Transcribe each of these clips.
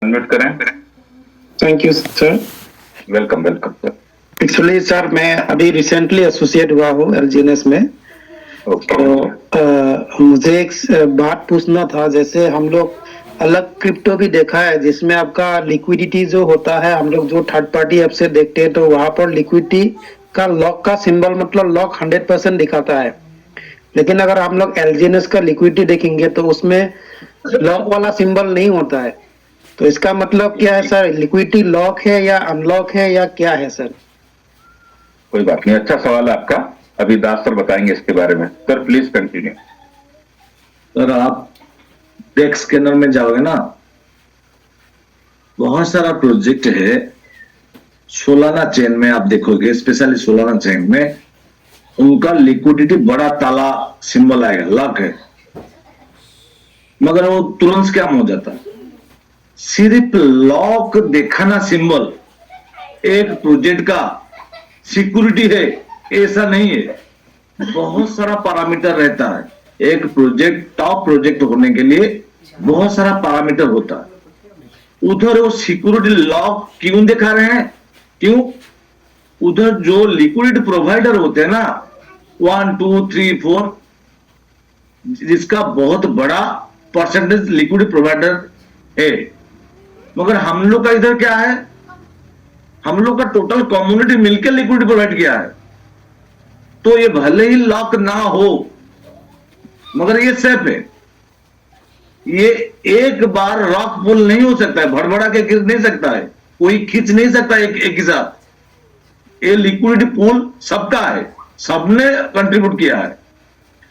Unmute करें। Thank you sir. Welcome welcome sir. Actually sir मैं अभी रिसेंटली एसोसिएट हुआ हूँ एलजीएनएस में। ओके। तो मुझे एक बात पूछना था, जैसे हम लोग अलग क्रिप्टो भी देखा है जिसमें आपका लिक्विडिटी जो होता है, हम लोग जो थर्ड पार्टी ऐप से देखते हैं तो वहां पर लिक्विडिटी का लॉक का सिंबल मतलब लॉक 100% दिखाता है। लेकिन अगर हम लोग एलजीएनएस का लिक्विडिटी देखेंगे तो उसमें लॉक वाला सिंबल नहीं होता है। तो इसका मतलब क्या है सर, लिक्विडिटी लॉक है या अनलॉक है या क्या है सर? कोई बात नहीं, अच्छा सवाल है आपका। अभी दास सर बताएंगे इसके बारे में। Sir please continue. सर आप डेक्स स्कैनर में जाओगे ना, बहुत सारा प्रोजेक्ट है सोलाना चेन में, आप देखोगे स्पेशली सोलाना चेन में उनका लिक्विडिटी बड़ा ताला सिंबल आएगा, लॉक है, मगर वो तुरंत स्कैम हो जाता है। सिर्फ लॉक दिखाना सिंबल एक प्रोजेक्ट का सिक्योरिटी है ऐसा नहीं है। बहुत सारा पैरामीटर रहता है। एक प्रोजेक्ट टॉप प्रोजेक्ट होने के लिए बहुत सारा पैरामीटर होता है। उधर वो सिक्योरिटी लॉक क्यों दिखा रहे हैं? क्यों? उधर जो लिक्विडिटी प्रोवाइडर होते हैं ना, 1 2 3 4, जिसका बहुत बड़ा परसेंटेज लिक्विडिटी प्रोवाइडर है, मगर हम लोग का इधर क्या है, हम लोग का टोटल कम्युनिटी मिलकर लिक्विडिटी प्रोवाइड किया है। तो ये भले ही लॉक ना हो मगर ये सेफ है। ये एक बार रॉक पुल नहीं हो सकता है, भड़बड़ा के गिर नहीं सकता है, कोई खींच नहीं सकता एक ही साथ। ये लिक्विडिटी पूल सबका है, सबने कंट्रीब्यूट किया है।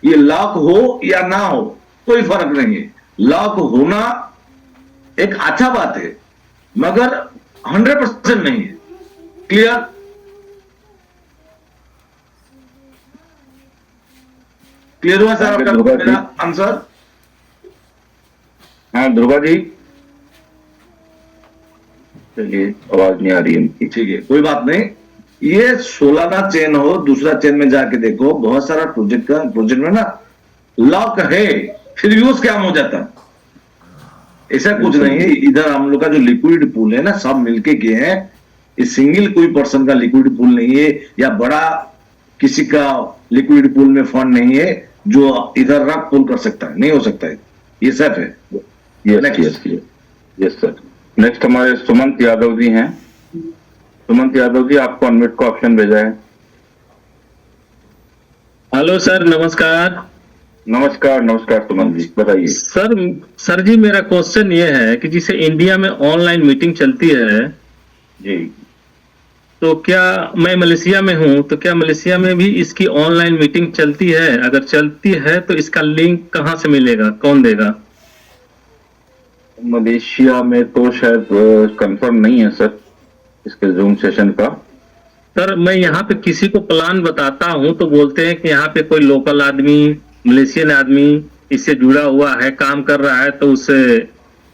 ये लॉक हो या ना हो कोई फर्क नहीं है। लॉक होना एक अच्छा बात है मगर 100% नहीं है। क्लियर? क्लियर हुआ सर आपका मेरा आंसर? हाँ ध्रुवा जी, चलिए आवाज नहीं आ रही है इनकी। ठीक है, कोई बात नहीं। ये सोलाना चेन हो, दूसरा चेन में जाके देखो, बहुत सारा प्रोजेक्ट में ना लॉक है फिर यूज क्या हो जाता है। ऐसा कुछ नहीं है। इधर हम लोग का जो लिक्विडिटी पूल है ना, सब मिलके किए हैं। ये सिंगल कोई पर्सन का लिक्विडिटी पूल नहीं है या बड़ा किसी का लिक्विडिटी पूल में फंड नहीं है जो इधर रख पुल कर सकता है, नहीं हो सकता है। ये सेफ है। Yes sir. नेक्स्ट हमारे सुमंत यादव जी हैं। सुमंत यादव जी, आपको अनम्यूट का ऑप्शन भेजा है। हेलो सर, नमस्कार। नमस्कार नमस्कार सुमंत जी, बताइए। सर जी, मेरा क्वेश्चन ये है कि जैसे इंडिया में ऑनलाइन मीटिंग चलती है जी, तो क्या मैं मलेशिया में हूँ, तो क्या मलेशिया में भी इसकी ऑनलाइन मीटिंग चलती है? अगर चलती है तो इसका लिंक कहाँ से मिलेगा, कौन देगा? मलेशिया में तो शायद कंफर्म नहीं है सर इसके जूम सेशन का। सर मैं यहाँ पे किसी को प्लान बताता हूँ तो बोलते हैं कि यहाँ पे कोई लोकल आदमी, मलेशियन आदमी इससे जुड़ा हुआ है, काम कर रहा है, तो उससे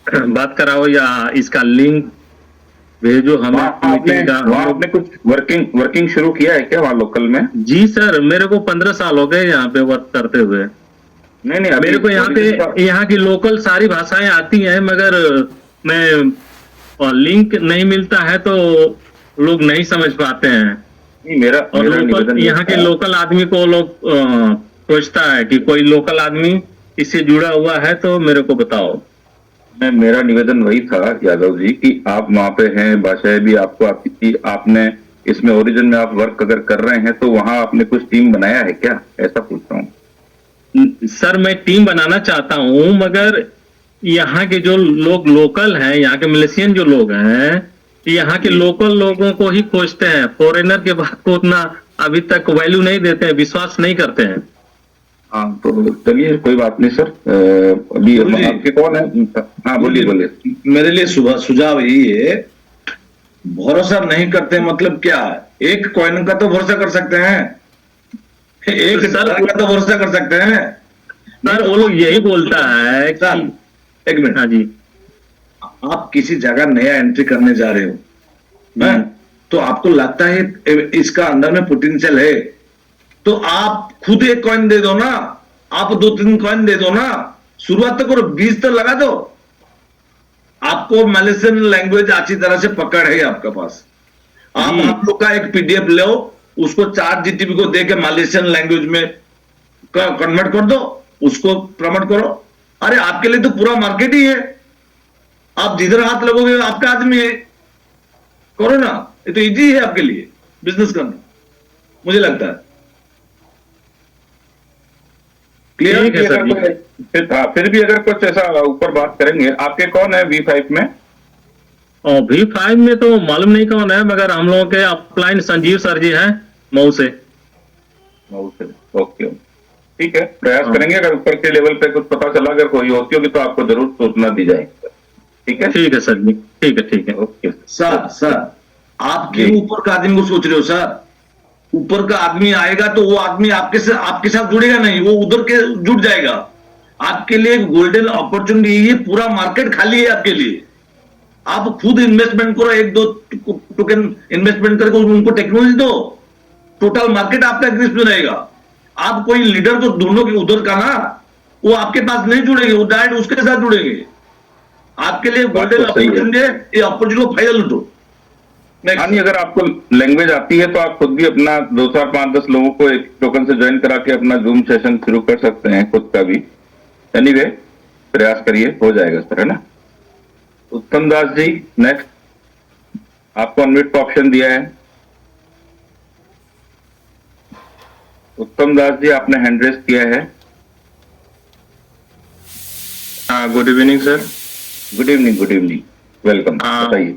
बात कराओ या इसका लिंक भेजो हमें मीटिंग का। आपने कुछ वर्किंग शुरू किया है क्या वहाँ लोकल में? जी सर, मेरे को 15 साल हो गए यहाँ पे वर्क करते हुए। नहीं मेरे को यहाँ पे यहाँ की लोकल सारी भाषाएं आती हैं, मगर मैं लिंक नहीं मिलता है तो लोग नहीं समझ पाते हैं। नहीं, मेरा लोकल यहाँ के लोकल आदमी को लोग सोचता है कि कोई लोकल आदमी इससे जुड़ा हुआ है तो मेरे को बताओ। मेरा निवेदन वही था यादव जी कि आप वहाँ पे हैं, भाषाएं भी आपको आपने इसमें ओरिजिन में आप वर्क अगर कर रहे हैं तो वहाँ आपने कुछ टीम बनाया है क्या, ऐसा पूछता हूँ। सर मैं टीम बनाना चाहता हूँ, मगर यहाँ के जो लोग लोकल हैं, यहाँ के मलेशियन जो लोग हैं, यहाँ के लोकल लोगों को ही खोजते हैं। फॉरेनर के बात को उतना अभी तक वैल्यू नहीं देते हैं, विश्वास नहीं करते हैं। हाँ तो चलिए कोई बात नहीं सर। अभी आपके कौन है? हाँ बोलिए। मेरे लिए सुझाव यही है, भरोसा नहीं करते मतलब क्या? एक कॉइन का तो भरोसा कर सकते हैं, एक डॉलर का तो भरोसा कर सकते हैं। सर वो लोग यही बोलता है कि एक मिनट। हाँ जी, आप किसी जगह नया एंट्री करने जा रहे हो, तो आपको लगता है इसका अंदर में पोटेंशियल है, तो आप खुद एक कॉइन दे दो ना, आप 2-3 कॉइन दे दो ना, शुरुआत तो करो, बीज तो लगा दो। आपको मलेशियन लैंग्वेज अच्छी तरह से पकड़ है आपके पास। आप हम लोग का एक पीडीएफ लो, उसको चार्ट जीटीपी को दे के मलेशियन लैंग्वेज में कन्वर्ट कर दो, उसको प्रमोट करो। अरे आपके लिए तो पूरा मार्केट ही है, आप जिधर हाथ लगोगे आपका आदमी है, करो ना। ये तो इजी है आपके लिए बिजनेस करना, मुझे लगता है। क्लियर? ठीक है सर जी। फिर भी अगर कुछ ऐसा ऊपर बात करेंगे, आपके कौन है V5 में? और V5 में तो मालूम नहीं कौन है, मगर हम लोगों के अपलाइन संजीव सर जी हैं मऊ से। ओके, ठीक है, प्रयास करेंगे। अगर ऊपर के लेवल पे कुछ पता चला, अगर कोई होती होगी तो आपको जरूर सूचना दी जाएगी। ठीक है, ठीक है सर जी, ठीक है, ठीक है। ओके सर आप क्यों ऊपर का आदमी को सोच रहे हो सर? ऊपर का आदमी आएगा तो वो आदमी आपके साथ जुड़ेगा नहीं, वो उधर के जुड़ जाएगा। आपके लिए एक गोल्डन अपॉर्चुनिटी, ये पूरा मार्केट खाली है आपके लिए। आप खुद इन्वेस्टमेंट करो, 1-2 टोकन इन्वेस्टमेंट करके उनको टेक्नोलॉजी दो, टोटल मार्केट आपका ग्रिप में रहेगा। आप कोई लीडर को ढूंढोगे उधर का ना, वो आपके पास नहीं जुड़ेंगे, वो डायरेक्ट उसके साथ जुड़ेंगे। आपके लिए गोल्डन अपॉर्चुनिटी है, ये अपॉर्चुनिटी को फायदा लूटो। यानी अगर आपको लैंग्वेज आती है तो आप खुद भी अपना 2, 4, 5, 10 लोगों को एक टोकन से ज्वाइन करा के अपना जूम सेशन शुरू कर सकते हैं खुद का भी। एनीवे, प्रयास करिए, हो जाएगा सर, है ना। उत्तम दास जी नेक्स्ट, आपको अनम्यूट का ऑप्शन दिया है। उत्तम दास जी, आपने हैंड रेस किया है। Good evening sir. Good evening, good evening, welcome, बताइए।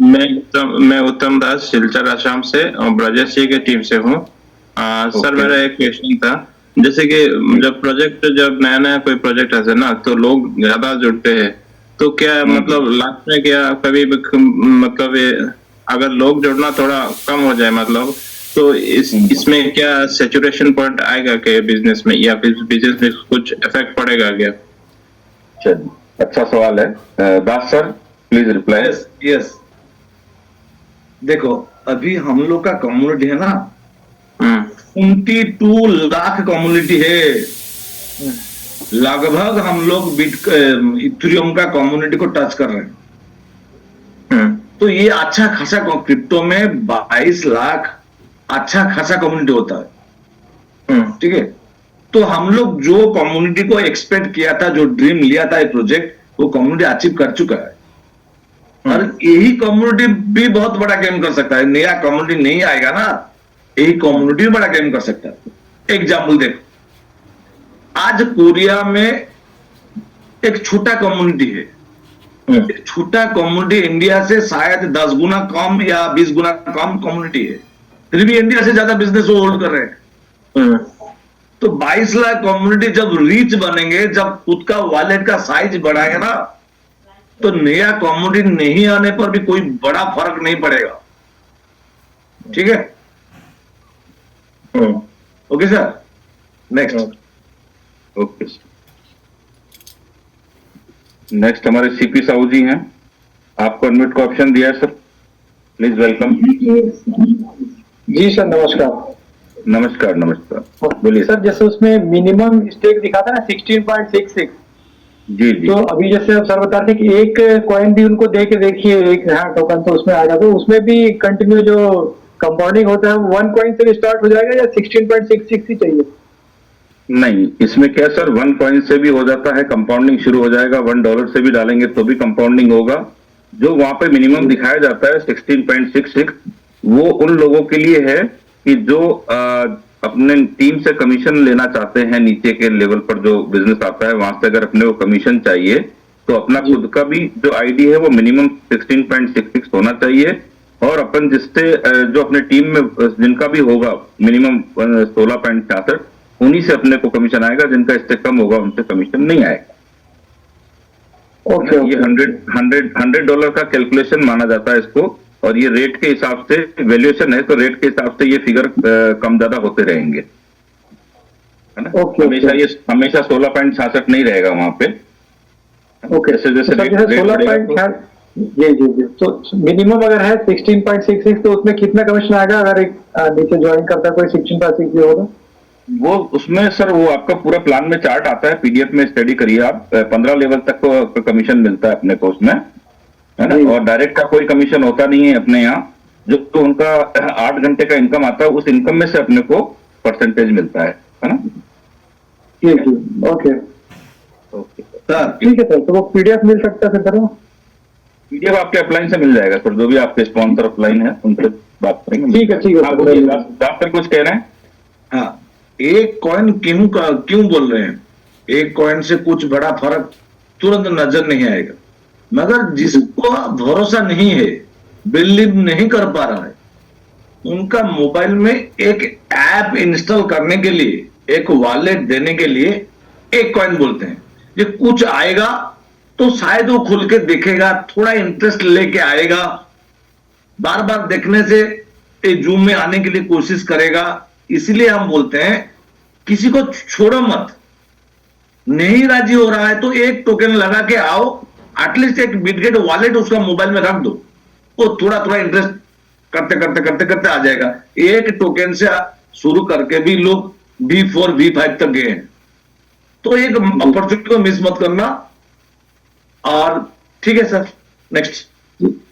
मैं उत्तम दास सिलचर आसाम से और ब्रजेश जी के टीम से हूँ। सर मेरा एक क्वेश्चन था, जैसे कि जब नया कोई प्रोजेक्ट है ना, तो लोग ज्यादा जुड़ते हैं, तो क्या मतलब लास्ट में क्या कभी मतलब अगर लोग जुड़ना थोड़ा कम हो जाए, मतलब तो इसमें क्या सैचुरेशन पॉइंट आएगा क्या बिजनेस में, या फिर बिजनेस में कुछ इफेक्ट पड़ेगा क्या? चलिए, अच्छा सवाल है। दास सर प्लीज रिप्लाई। यस, देखो अभी हम लोग का कम्युनिटी है ना, 22 लाख कम्युनिटी है। लगभग हम लोग इथेरियम का कम्युनिटी को टच कर रहे हैं। तो ये अच्छा खासा, क्रिप्टो में 22 लाख अच्छा खासा कम्युनिटी होता है। ठीक है, तो हम लोग जो कम्युनिटी को एक्सपेक्ट किया था, जो ड्रीम लिया था ये प्रोजेक्ट, वो कम्युनिटी अचीव कर चुका है। और यही कम्युनिटी भी बहुत बड़ा गेम कर सकता है। नया कम्युनिटी नहीं आएगा ना, यही कम्युनिटी भी बड़ा गेम कर सकता है। एग्जाम्पल देखो, आज कोरिया में एक छोटा कम्युनिटी है। एक छोटा कम्युनिटी इंडिया से शायद 10 गुना कम या 20 गुना कम कम्युनिटी है, फिर भी इंडिया से ज्यादा बिजनेस वो होल्ड कर रहे हैं। तो 22 लाख कम्युनिटी जब रीच बनेंगे, जब खुद का वॉलेट का साइज बढ़ाएगा ना, तो नया कम्युनिटी नहीं आने पर भी कोई बड़ा फर्क नहीं पड़ेगा। ठीक है, okay sir, next. Okay, next हमारे सीपी साहू जी हैं, आपको अनम्यूट का ऑप्शन दिया है सर, प्लीज वेलकम। जी सर, नमस्कार। नमस्कार, नमस्कार, बोलिए सर। जैसे उसमें मिनिमम स्टेक दिखा था ना 16.66, जी जी। तो अभी जैसे अब सर बता रहे थे कि एक कॉइन भी उनको दे के देखिए, एक टोकन, तो उसमें आएगा। तो उसमें भी कंटिन्यू जो कंपाउंडिंग होता है 1 कॉइन से स्टार्ट हो जाएगा, या 16.66 ही चाहिए? नहीं, इसमें क्या सर, 1 कॉइन से भी हो जाता है, कंपाउंडिंग शुरू हो जाएगा। $1 से भी डालेंगे तो भी कंपाउंडिंग होगा। जो वहां पे मिनिमम दिखाया जाता है 16.66, वो उन लोगों के लिए है कि जो अपने टीम से कमीशन लेना चाहते हैं। नीचे के लेवल पर जो बिजनेस आता है, वहां से अगर अपने को कमीशन चाहिए तो अपना खुद का भी जो आईडी है वो मिनिमम 16.66 होना चाहिए। और अपन जिससे जो अपने टीम में जिनका भी होगा मिनिमम 16.66, उन्हीं से अपने को कमीशन आएगा। जिनका इससे कम होगा उनसे कमीशन नहीं आएगा। ओके, ये $100 का कैलकुलेशन माना जाता है इसको, और ये रेट के हिसाब से वैल्यूएशन है, तो रेट के हिसाब से ये फिगर कम ज्यादा होते रहेंगे, है ना। हमेशा 16.66 नहीं रहेगा वहां पे। ओके, जैसे जैसे तो रेट 16. जी जी जी। तो मिनिमम अगर है 16.66, तो उसमें कितना कमीशन आएगा अगर एक नीचे ज्वाइन करता है कोई 16.60 होगा? वो उसमें सर, वो आपका पूरा प्लान में चार्ट आता है, पीडीएफ में स्टडी करिए आप। 15 लेवल तक को कमीशन मिलता है अपने को उसमें। है ना, और डायरेक्ट का कोई कमीशन होता नहीं है अपने यहाँ। जो तो उनका 8 घंटे का इनकम आता है, उस इनकम में से अपने को परसेंटेज मिलता है ना। ठीक है, ओके ओके सर, सर ठीक है सर। तो वो पीडीएफ मिल सकता है सर? पीडीएफ आपके अपलाइन से मिल जाएगा सर, जो भी आपके स्पॉन्सर अपलाइन है उनसे बात करेंगे। ठीक है, ठीक है हाँ सर। बोलिए, डॉक्टर कुछ कह रहे हैं। हाँ, एक कॉइन क्यों बोल रहे हैं? एक कॉइन से कुछ बड़ा फर्क तुरंत नजर नहीं आएगा, मगर जिसको भरोसा नहीं है, बिलीव नहीं कर पा रहा है, उनका मोबाइल में एक ऐप इंस्टॉल करने के लिए, एक वॉलेट देने के लिए एक कॉइन बोलते हैं। ये कुछ आएगा तो शायद वो खुल के देखेगा, थोड़ा इंटरेस्ट लेके आएगा, बार बार देखने से जूम में आने के लिए कोशिश करेगा। इसलिए हम बोलते हैं किसी को छोड़ो मत। नहीं राजी हो रहा है तो एक टोकन लगा के आओ, एटलीस्ट एक बिटगेट वॉलेट उसका मोबाइल में रख दो, वो थोड़ा थोड़ा इंटरेस्ट करते करते करते करते आ जाएगा। एक टोकन से शुरू करके भी लोग V4 V5 तक गए हैं। तो एक अपॉर्चुनिटी को मिस मत करना। और ठीक है सर, नेक्स्ट।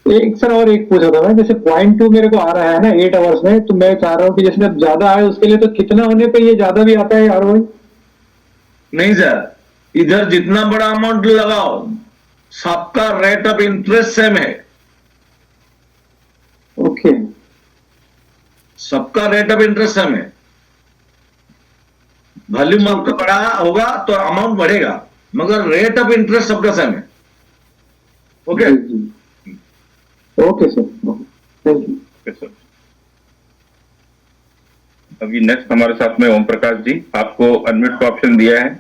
एक सर और एक पूछा था मैं, जैसे .2 मेरे को आ रहा है ना 8 आवर्स में, तो मैं चाह रहा हूँ कि जैसे अब ज्यादा आए उसके लिए, तो कितना होने पे ये ज्यादा भी आता है ROI? नहीं सर, इधर जितना बड़ा अमाउंट लगाओ, सबका रेट ऑफ इंटरेस्ट सेम है। ओके, सबका रेट ऑफ इंटरेस्ट सेम है। वॉल्यूम आपका बड़ा होगा तो अमाउंट बढ़ेगा, मगर रेट ऑफ इंटरेस्ट सबका सेम है। Okay, okay sir, thank you. Okay sir. अभी नेक्स्ट हमारे साथ में ओम प्रकाश जी, आपको अनम्यूट का ऑप्शन दिया है।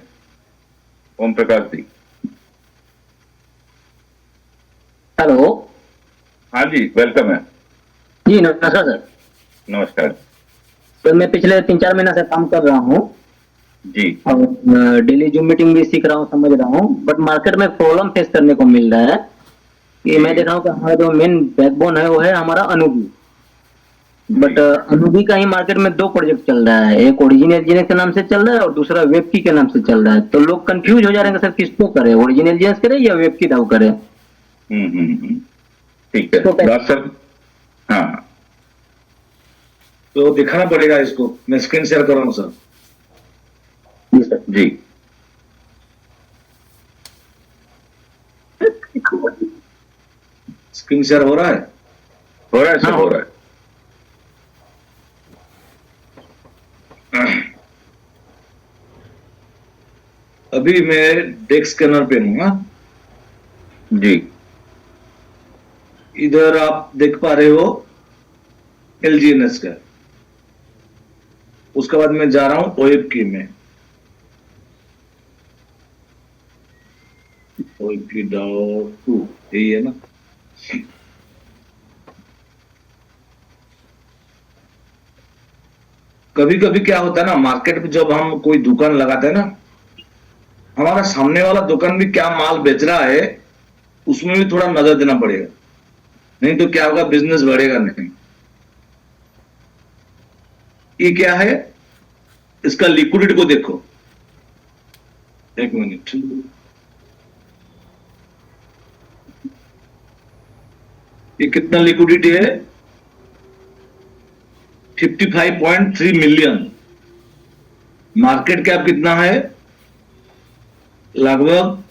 ओम प्रकाश जी। हेलो। हाँ जी, वेलकम है। जी नमस्कार सर। नमस्कार सर मैं पिछले 3-4 महीना से काम कर रहा हूँ जी। और डेली जूम मीटिंग भी सीख रहा हूँ, समझ रहा हूँ, बट मार्केट में प्रॉब्लम फेस करने को मिल रहा है कि मैं देख रहा हूँ कि हमारा जो मेन बैकबोन है वो है हमारा अनुबी। बट अनुबी का ही मार्केट में 2 प्रोजेक्ट चल रहा है, एक ओरिजिनल जीएनएस के नाम से चल रहा है और दूसरा वेबकी के नाम से चल रहा है। तो लोग कंफ्यूज हो जा रहे हैं सर, किसको करे, ओरिजिनल जीएनएस करे या वेबकी दाव करे। ठीक है तो दास सर। हाँ, तो दिखाना पड़ेगा इसको। मैं स्क्रीन शेयर कर रहा हूं सर। जी सर। जी स्क्रीन शेयर हो रहा है? हो रहा है सर, हाँ, हो रहा है। अभी मैं डेस्क स्कैनर पे हूँ। हाँ? जी इधर आप देख पा रहे हो LGNS का। उसके बाद मैं जा रहा हूं OIP की में। OIP.2 यही है ना। कभी कभी क्या होता है ना, मार्केट में जब हम कोई दुकान लगाते हैं ना, हमारा सामने वाला दुकान भी क्या माल बेच रहा है उसमें भी थोड़ा नजर देना पड़ेगा, नहीं तो क्या होगा, बिजनेस बढ़ेगा नहीं। ये क्या है, इसका लिक्विडिटी को देखो। एक मिनट, ये कितना लिक्विडिटी है? 55.3 मिलियन। मार्केट कैप कितना है? लगभग,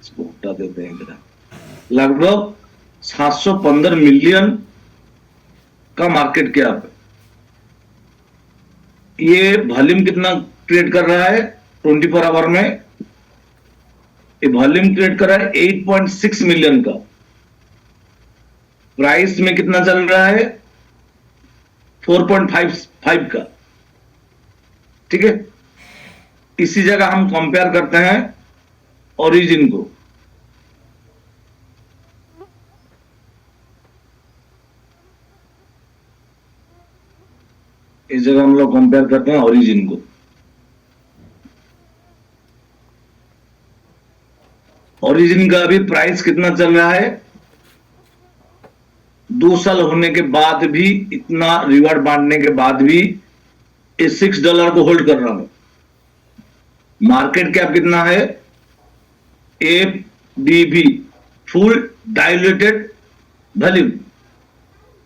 इसको हटा देते हैं जरा, लगभग 715 मिलियन का मार्केट कैप है। ये वॉल्यूम कितना क्रिएट कर रहा है 24 आवर में? ये वॉल्यूम क्रिएट कर रहा है 8.6 मिलियन का। प्राइस में कितना चल रहा है? 4.55 का। ठीक है, इसी जगह हम कंपेयर करते हैं ओरिजिन को। इस जगह हम लोग कंपेयर करते हैं ओरिजिन को। ओरिजिन का भी प्राइस कितना चल रहा है? 2 साल होने के बाद भी, इतना रिवार्ड बांटने के बाद भी ये $6 को होल्ड कर रहा है। मार्केट कैप कितना है? FDB full diluted value.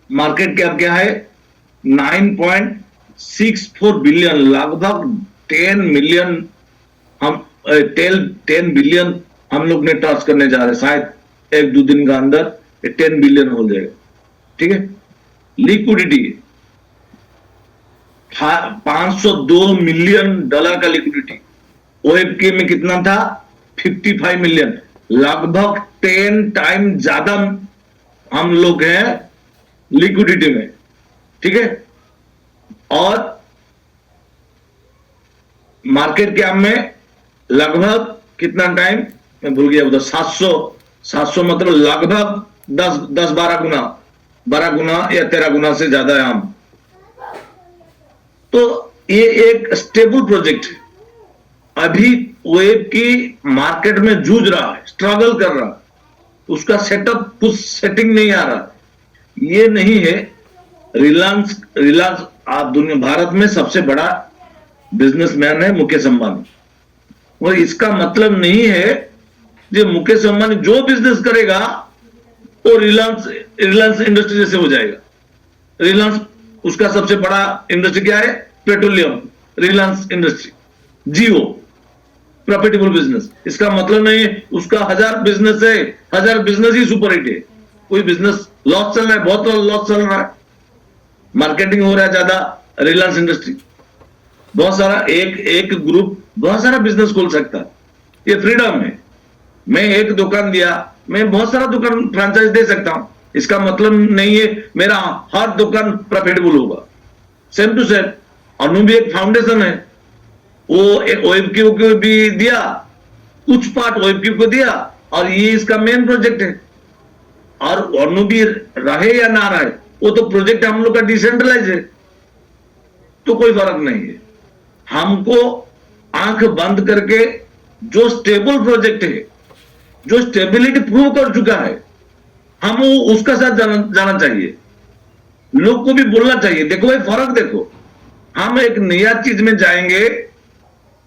Market cap क्या है? 9.64 बिलियन, लगभग 10 मिलियन, हम 10 बिलियन हम लोग ने टच करने जा रहे हैं। शायद एक दो दिन का अंदर 10 बिलियन हो जाएगा। ठीक है। लिक्विडिटी $502 मिलियन का लिक्विडिटी। ओएफके में कितना था? 55 मिलियन, लगभग 10 टाइम ज्यादा हम लोग हैं लिक्विडिटी में। ठीक है। और मार्केट कैप में लगभग कितना टाइम मैं भूल गया, उधर 700 मतलब लगभग 12 गुना या 13 गुना से ज्यादा है हम। तो ये एक स्टेबल प्रोजेक्ट है। अभी वेब की मार्केट में जूझ रहा है, स्ट्रगल कर रहा है, उसका सेटअप कुछ सेटिंग नहीं आ रहा। ये नहीं है। रिलायंस आप दुनिया भारत में सबसे बड़ा बिजनेसमैन है मुकेश अंबानी। और इसका मतलब नहीं है कि मुकेश अंबानी जो बिजनेस करेगा वो रिलायंस इंडस्ट्री जैसे हो जाएगा। रिलायंस उसका सबसे बड़ा इंडस्ट्री क्या है? Petroleum, Reliance industry. Jio profitable business. इसका मतलब नहीं है उसका 1000 बिजनेस है, 1000 बिजनेस ही सुपर हिट है। कोई बिजनेस लॉस चल रहा है, बहुत लॉस चल रहा है, मार्केटिंग हो रहा है ज्यादा, रिलायंस इंडस्ट्री बहुत सारा एक ग्रुप बहुत सारा बिजनेस खोल सकता है। ये फ्रीडम है। मैं एक दुकान दिया, मैं बहुत सारा दुकान फ्रेंचाइज दे सकता हूं। इसका मतलब नहीं है मेरा हर दुकान प्रॉफिटेबल होगा। सेम टू सेम अनु भी एक फाउंडेशन है, वो ओएफक्यू को भी दिया, कुछ पार्ट ओएफक्यू को दिया, और ये इसका मेन प्रोजेक्ट है। और अनु भी रहे या ना रहे, वो तो प्रोजेक्ट हम लोग का डिसेंट्रलाइज है, तो कोई फर्क नहीं है। हमको आंख बंद करके जो स्टेबल प्रोजेक्ट है, जो स्टेबिलिटी प्रूव कर चुका है, हम उसका साथ जाना चाहिए। लोग को भी बोलना चाहिए, देखो भाई फर्क देखो, हम एक नया चीज में जाएंगे,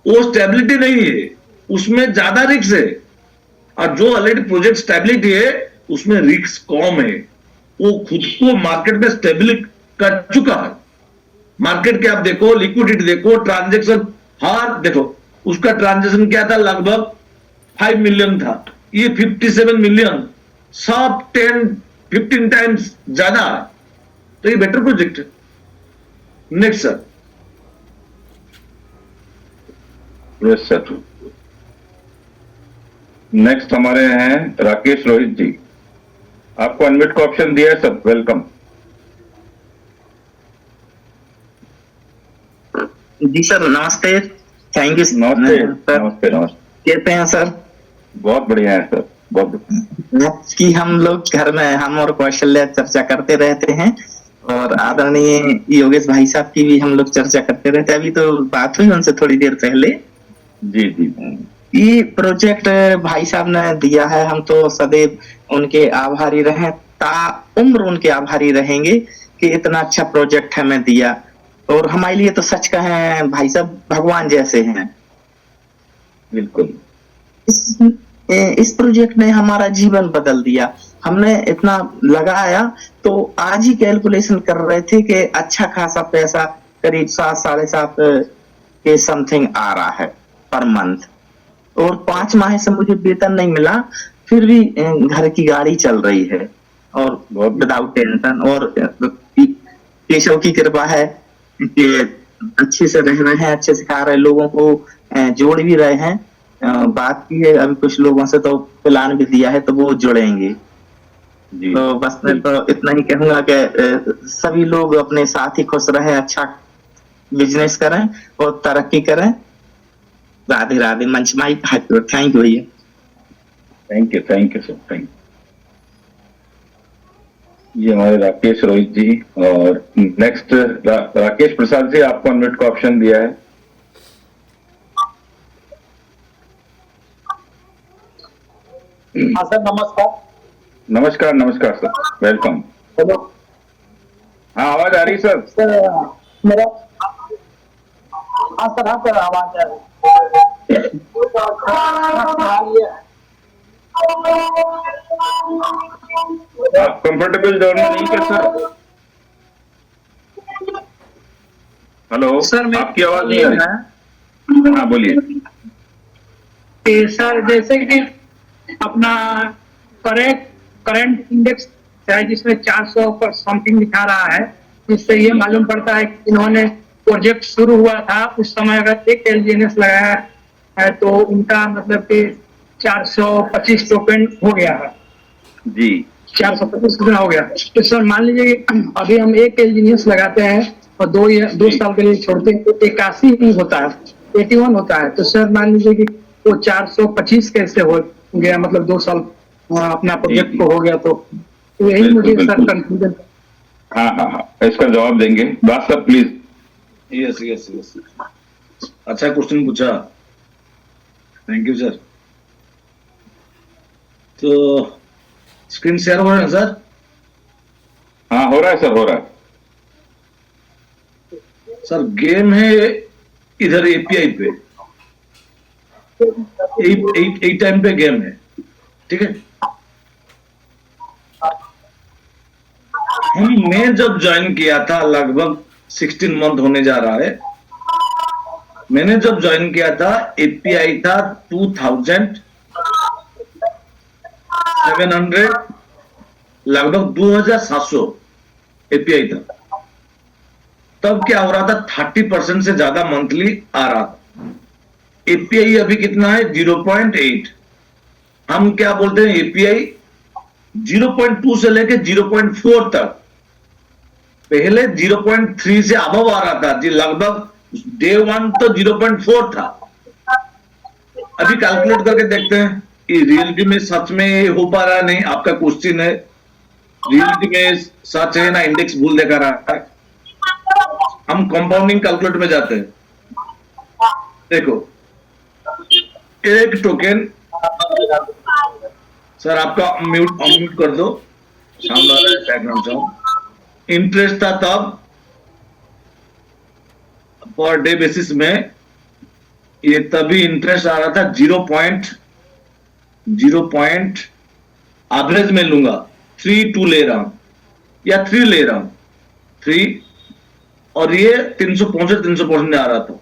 वो स्टेबिलिटी नहीं है, उसमें ज्यादा रिस्क है। और जो ऑलरेडी प्रोजेक्ट स्टेबिलिटी है उसमें रिस्क कम है, वो खुद को मार्केट में स्टेबिलिटी कर चुका है। मार्केट के आप देखो, लिक्विडिटी देखो, ट्रांजैक्शन हर देखो, उसका ट्रांजैक्शन क्या था? लगभग 5 मिलियन था, ये 57 मिलियन, सब 10-15 टाइम्स ज्यादा है। तो ये बेटर प्रोजेक्ट है। Next sir. Yes sir. Next हमारे हैं राकेश रोहित जी। आपको अनम्यूट का ऑप्शन दिया है सर, वेलकम। जी सर, नमस्ते। थैंक यू नमस्ते सर। नमस्ते नमस्ते। कहते हैं सर? बहुत बढ़िया है सर, बहुत कि हम लोग घर में हम और कौशल्या चर्चा करते रहते हैं, और आदरणीय योगेश भाई साहब की भी हम लोग चर्चा करते रहते हैं। अभी तो बात हुई उनसे थोड़ी देर पहले। जी जी। ये प्रोजेक्ट भाई साहब ने दिया है, हम तो सदैव उनके आभारी रहे, ताउम्र उनके आभारी रहेंगे कि इतना अच्छा प्रोजेक्ट हमें दिया। और हमारे लिए तो सच कहें भाई साहब भगवान जैसे हैं। बिल्कुल। इस प्रोजेक्ट ने हमारा जीवन बदल दिया। हमने इतना लगाया तो आज ही कैलकुलेशन कर रहे थे कि अच्छा खासा पैसा करीब 7-7.5 के समथिंग आ रहा है पर मंथ, और 5 माह से मुझे वेतन नहीं मिला, फिर भी घर की गाड़ी चल रही है और विदाउट टेंशन। और केशव की कृपा है कि अच्छे से रह रहे हैं, अच्छे से खा रहे, लोगों को जोड़ भी रहे हैं। बात की है अभी कुछ लोगों से तो प्लान भी दिया है, तो वो जुड़ेंगे। तो बस मैं तो इतना ही कहूंगा कि सभी लोग अपने साथ ही खुश रहे, अच्छा बिजनेस करें और तरक्की करें। राधे राधे। मंच माई थैंक यू भैया। Thank you sir, thank you. ये हमारे राकेश रोहित जी। और नेक्स्ट राकेश प्रसाद जी, आपको अनम्यूट का ऑप्शन दिया है। हाँ सर, नमस्कार। नमस्कार नमस्कार सर, वेलकम। हेलो हाँ, आवाज आ रही सर? सर, मेरा हाँ सर, आवाज आ रही है। आप कंफर्टेबल जोन में नहीं क्या सर? हेलो सर, मैं आपकी आवाज नहीं आ रही। हाँ बोलिए। कि सर जैसे कि अपना करंट इंडेक्स है जिसमें 400 पर समथिंग दिखा रहा है, जिससे ये मालूम पड़ता है कि इन्होंने प्रोजेक्ट शुरू हुआ था उस समय अगर एक एलजीएनएस लगाया है तो उनका मतलब कि 425 टोकन हो गया है। जी 425 कितना हो गया? तो सर मान लीजिए कि अभी हम एक एलजीनियस लगाते हैं और दो साल के लिए छोड़ते हैं तो 81 ही होता है, 81 होता है। तो सर मान लीजिए कि वो 425 कैसे हो गया, मतलब 2 साल अपना प्रोजेक्ट को हो गया। तो यही बिल्कुल, मुझे सर बिल्कुल। कंफ्यूजन। हाँ हाँ हाँ इसका जवाब देंगे। बात sir please. Yes yes yes, अच्छा क्वेश्चन पूछा, थैंक यू सर। तो स्क्रीन शेयर हो रहा है सर? हाँ हो रहा है सर, हो रहा है। सर गेम है इधर एपीआई पे, यही टाइम पे गेम है, ठीक है। मैं जब ज्वाइन किया था लगभग 16 मंथ होने जा रहा है। मैंने जब ज्वाइन किया था एपीआई था 2700, लगभग 2700 एपीआई था। तब क्या हो रहा था, 30% से ज्यादा मंथली आ रहा था। एपीआई अभी कितना है? 0.8। हम क्या बोलते हैं, एपीआई 0.2 से लेके 0.4 तक। पहले 0.3 से अबव आ रहा था जी, लगभग डे 1 तो 0.4 था। अभी कैलकुलेट करके देखते हैं कि रियलिटी में सच में ये हो पा रहा है नहीं। आपका क्वेश्चन है रियलिटी में सच है ना, इंडेक्स भूल देखा रहा है। हम कंपाउंडिंग कैलकुलेट में जाते हैं। देखो एक टोकन, सर आपका अनम्यूट कर दो, साउंड आ रहा है, बैकग्राउंड साउंड। इंटरेस्ट था तब पर डे बेसिस में, ये तभी इंटरेस्ट आ रहा था 0.0 एवरेज में लूंगा 3.2 ले रहा हूं या 3 ले रहा हूं 3, और ये 365 आ रहा था।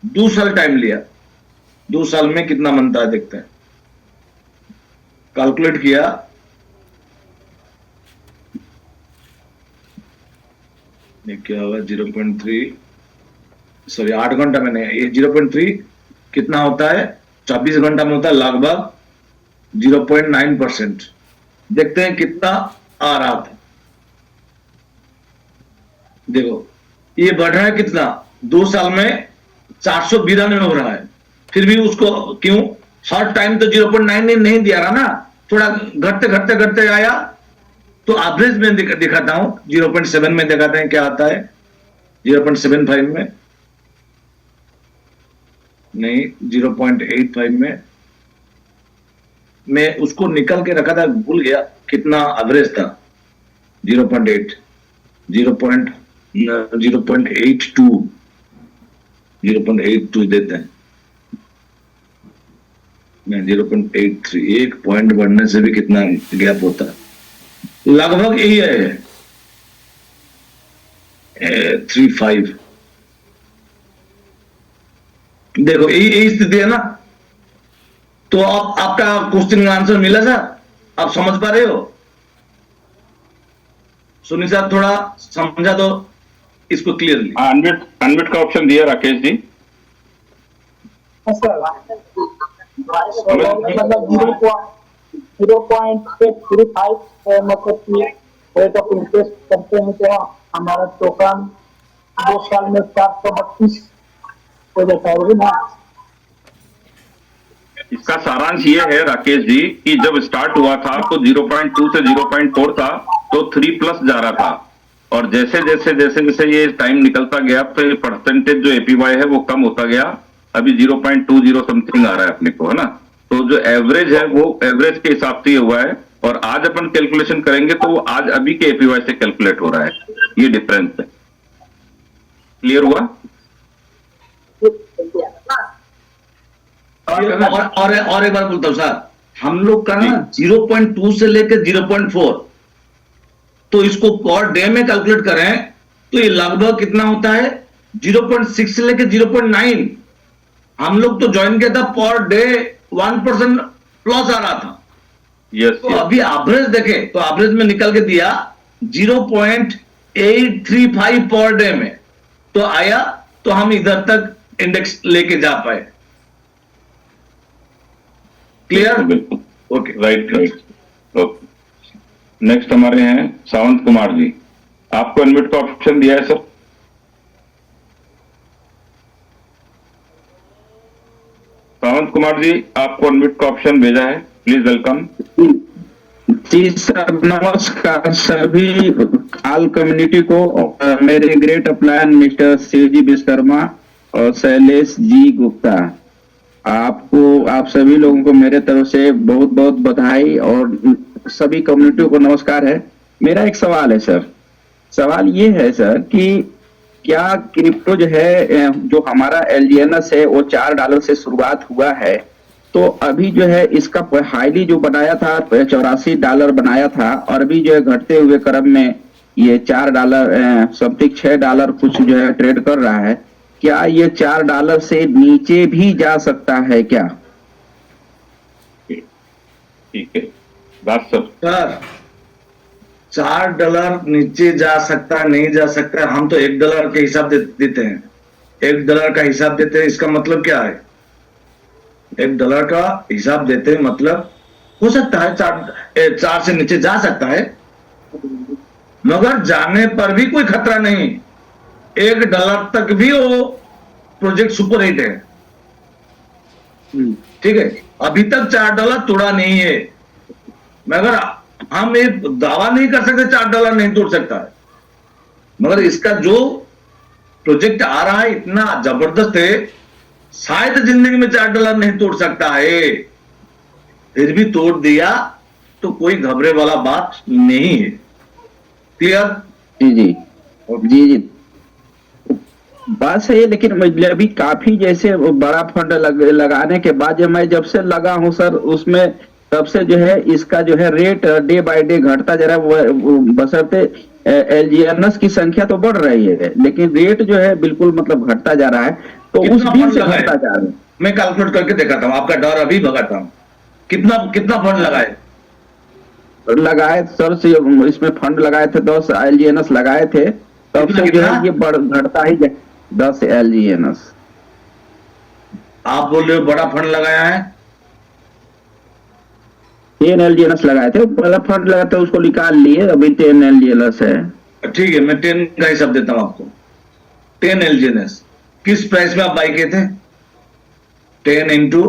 2 साल टाइम लिया, 2 साल में कितना बनता है देखते हैं। कैलकुलेट किया, ये क्या होगा 0.3, सॉरी 8 घंटा मैंने, ये 0.3 कितना होता है, 24 घंटा में होता है लगभग 0.9%। देखते हैं कितना आ रहा था। देखो ये बढ़ रहा है कितना, 2 साल में 492 हो रहा है। फिर भी उसको क्यों, हर टाइम तो 0.9 नहीं दिया रहा ना, थोड़ा घटते घटते घटते आया। तो एवरेज में दिखाता हूं, 0.7 में दिखाते हैं क्या आता है, 0.75 में नहीं, 0.85 में। मैं उसको निकल के रखा था, भूल गया कितना एवरेज था, 0.8, 0.82 देते हैं, नहीं 0.83। 1 पॉइंट बढ़ने से भी कितना गैप होता है, लगभग यही है 35। देखो यही स्थिति है ना। तो आपका क्वेश्चन का आंसर मिला सर, आप समझ पा रहे हो? सुनी साहब थोड़ा समझा दो इसको क्लियरली। अनम्यूट का ऑप्शन दिया राकेश जी। मतलब 0.835 मतलब कि रेट ऑफ इंटरेस्ट करते हैं तो हमारा टोकन 2 साल में 432 हो जाता है ना। इसका सारांश ये है राकेश जी कि जब स्टार्ट हुआ था तो 0.2 से 0.4 था, तो 3 प्लस जा रहा था, और जैसे जैसे जैसे जैसे ये टाइम निकलता गया तो ये परसेंटेज जो एपीवाई है वो कम होता गया। अभी 0.20 समथिंग आ रहा है अपने को, है ना। तो जो एवरेज है वो एवरेज के हिसाब से हुआ है, और आज अपन कैलकुलेशन करेंगे तो वो आज अभी के एपीवाई से कैलकुलेट हो रहा है। ये डिफरेंस है। क्लियर हुआ? और एक बार बोलता हूं सर, हम लोग का ना 0.2 से लेकर 0.4, तो इसको पर डे में कैलकुलेट करें तो ये लगभग कितना होता है 0.6 से लेकर 0.9। हम लोग तो ज्वाइन किया था पर डे 1% प्लस आ रहा था। यस तो अभी एवरेज देखे तो एवरेज में निकल के दिया 0.835 पर डे में, तो आया तो हम इधर तक इंडेक्स लेके जा पाए। क्लियर? बिल्कुल ओके, राइट ओके। नेक्स्ट हमारे हैं सावंत कुमार जी, आपको अनम्यूट का ऑप्शन दिया है सर। सावंत कुमार जी, आपको अनम्यूट का ऑप्शन भेजा है, प्लीज वेलकम। जी सर, नमस्कार सभी ऑल कम्युनिटी को। मेरे ग्रेट अपलायन मिस्टर शिवजी विश्वकर्मा और शैलेश जी गुप्ता, आपको आप सभी लोगों को मेरे तरफ से बहुत बहुत बधाई और सभी कम्युनिटी को नमस्कार है। मेरा एक सवाल है सर, सवाल ये है सर कि क्या क्रिप्टो जो है, जो हमारा LGNS है वो $4 से शुरुआत हुआ है, तो अभी जो है इसका हाईली जो बनाया था $84 बनाया था, और अभी जो है घटते हुए क्रम में ये $4 समथिंग $6 कुछ जो है ट्रेड कर रहा है। क्या ये $4 से नीचे भी जा सकता है क्या? ठीक है, बात सर। सर $4 नीचे जा सकता है, नहीं जा सकता है, हम तो $1 के हिसाब देते हैं। $1 का हिसाब देते हैं, इसका मतलब क्या है? $1 का हिसाब देते हैं मतलब हो सकता है 4 से नीचे जा सकता है, मगर जाने पर भी कोई खतरा नहीं। $1 तक भी वो प्रोजेक्ट सुपर हिट है। ठीक है, अभी तक $4 तोड़ा नहीं है, मगर हम ये दावा नहीं कर सकते $4 नहीं तोड़ सकता है, मगर इसका जो प्रोजेक्ट आ रहा है इतना जबरदस्त है, शायद जिंदगी में $4 नहीं तोड़ सकता है, फिर भी तोड़ दिया तो कोई घबरे वाला बात नहीं है। क्लियर? जी जी जी जी, बात सही है, लेकिन अभी काफी जैसे बड़ा फंड लगाने के बाद जब से लगा हूं सर, उसमें तब से जो है इसका जो है रेट डे बाय डे घटता जा रहा है। बशर्ते LGNS की संख्या तो बढ़ रही है, लेकिन रेट जो है बिल्कुल मतलब घटता जा रहा है, तो उस कितना दिन फंड से लगाए? घटता जा रहा है। मैं कैलकुलेट करके दिखाता हूं, आपका डर अभी भगाता हूं। कितना फंड लगाए? लगाए सर से इसमें फंड लगाए थे 10 LGNS लगाए थे, तब से जो है ये घटता ही 10 LGNS। आप बोल रहे हो बड़ा फंड लगाया है? 10 LGNS लगाए थे, पहला फंड लगाया था उसको निकाल लिए, अभी 10 LGNS है। ठीक है, मैं 10 का हिसाब देता हूं आपको। 10 LGNS किस प्राइस में आप बाई किए थे? 10 इंटू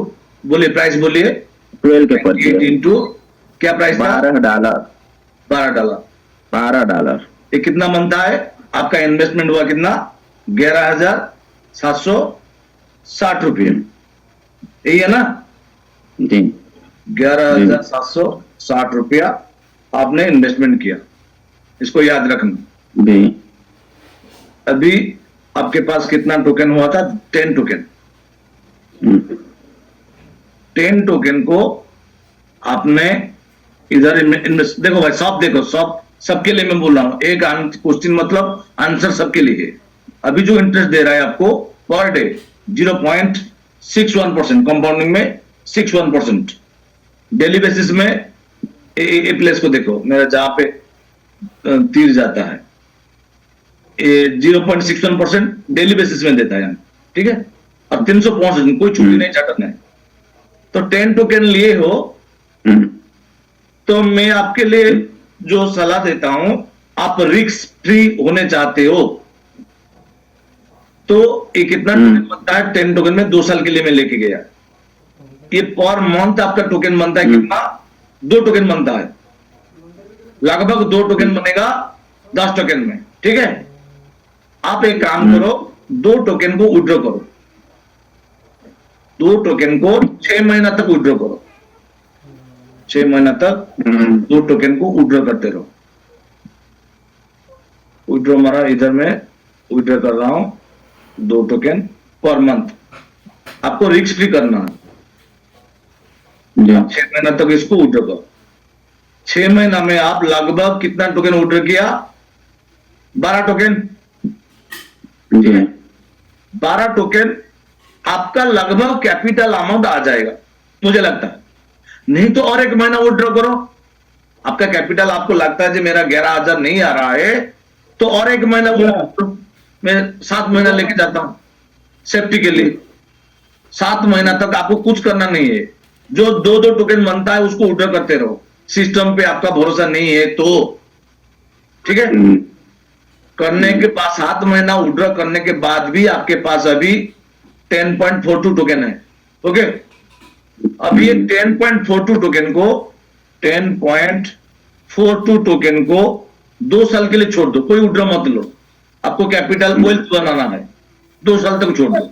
बोलिए, प्राइस बोलिए। 12 के पर इंटू क्या प्राइस था? $12। $12। ये कितना बनता है? आपका इन्वेस्टमेंट हुआ कितना? 11,760 रुपये, यही है ना? जी, 11,760 रुपया आपने इन्वेस्टमेंट किया, इसको याद रखना। जी। अभी आपके पास कितना टोकन हुआ था? 10 टोकन। 10 टोकन को आपने इधर इन्वेस्ट, देखो भाई सब देखो, सबके लिए मैं बोल रहा हूं, एक क्वेश्चन मतलब आंसर सबके लिए। अभी जो इंटरेस्ट दे रहा है आपको पर डे 0.61%, कंपाउंडिंग में 61%, डेली बेसिस में ए प्लेस को देखो मेरा, जहां पे तीर जाता है, 0.61% डेली बेसिस में देता है, ठीक है। और 365 कोई छुट्टी नहीं चाटना है। तो 10 टोकन लिए हो तो मैं आपके लिए जो सलाह देता हूं, आप रिस्क फ्री होने चाहते हो तो ये कितना टोकन बनता है? 10 टोकन में 2 साल के लिए मैं लेके गया, ये पर मंथ आपका टोकन बनता है कितना? 2 टोकन बनता है, लगभग 2 टोकन बनेगा 10 टोकन में, ठीक है। आप एक काम करो, 2 टोकन को विड्रॉ करो, 2 टोकन को 6 महीना तक विड्रॉ करो, 6 महीना तक 2 टोकन को विड्रॉ करते रहो। विड्रॉ मारा, इधर में विड्रॉ कर रहा हूं 2 टोकन पर मंथ। आपको रिस्क फ्री करना है, जी। आप 6 महीना तक इसको विड्रॉ करो। 6 महीना में आप लगभग कितना टोकन विड्रॉ किया? 12 टोकन। जी। 12 टोकन आपका लगभग कैपिटल अमाउंट आ जाएगा, मुझे लगता है। नहीं तो और 1 महीना विड्रॉ करो। आपका कैपिटल आपको लगता है कि मेरा 11,000 नहीं आ रहा है, तो और 1 महीना withdraw करो। मैं 7 महीना लेके जाता हूं सेफ्टी के लिए। 7 महीना तक आपको कुछ करना नहीं है। जो 2 टोकन बनता है उसको विड्रॉ करते रहो। सिस्टम पे आपका भरोसा नहीं है तो ठीक है। करने के बाद 7 महीना विड्रॉ करने के बाद भी आपके पास अभी 10.42 टोकन है। ओके, अभी ये 10.42 टोकन को 2 साल के लिए छोड़ दो, कोई विड्रॉ मत लो। आपको कैपिटल वेल्थ बनाना है, 2 साल तक छोड़ दो।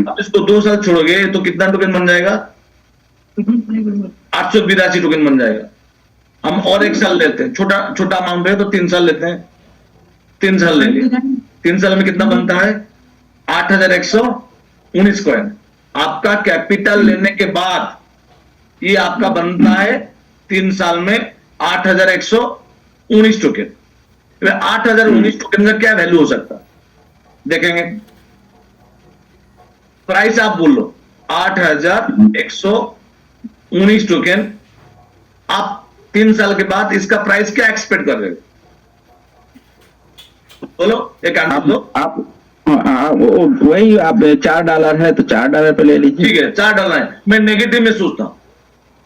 अब इसको 2 साल छोड़ोगे तो कितना टोकन बन जाएगा? 882 टोकन बन जाएगा। हम और 1 साल लेते हैं, छोटा अमाउंट है तो 3 साल लेते हैं। 3 साल लेंगे, 3 साल में कितना बनता है? 8,119 कॉइन। आपका कैपिटल लेने के बाद ये आपका बनता है 3 साल में 8,119 टोकन। 8,019 टोकन का क्या वैल्यू हो सकता है देखेंगे। प्राइस आप बोल लो 8,119 टोकन। आप 3 साल के बाद इसका प्राइस क्या एक्सपेक्ट कर रहे हो? बोलो, एक आंसर दो। आप वही आप $4 है तो $4 पे ले लीजिए। ठीक है, $4 है। मैं नेगेटिव में सोचता हूं,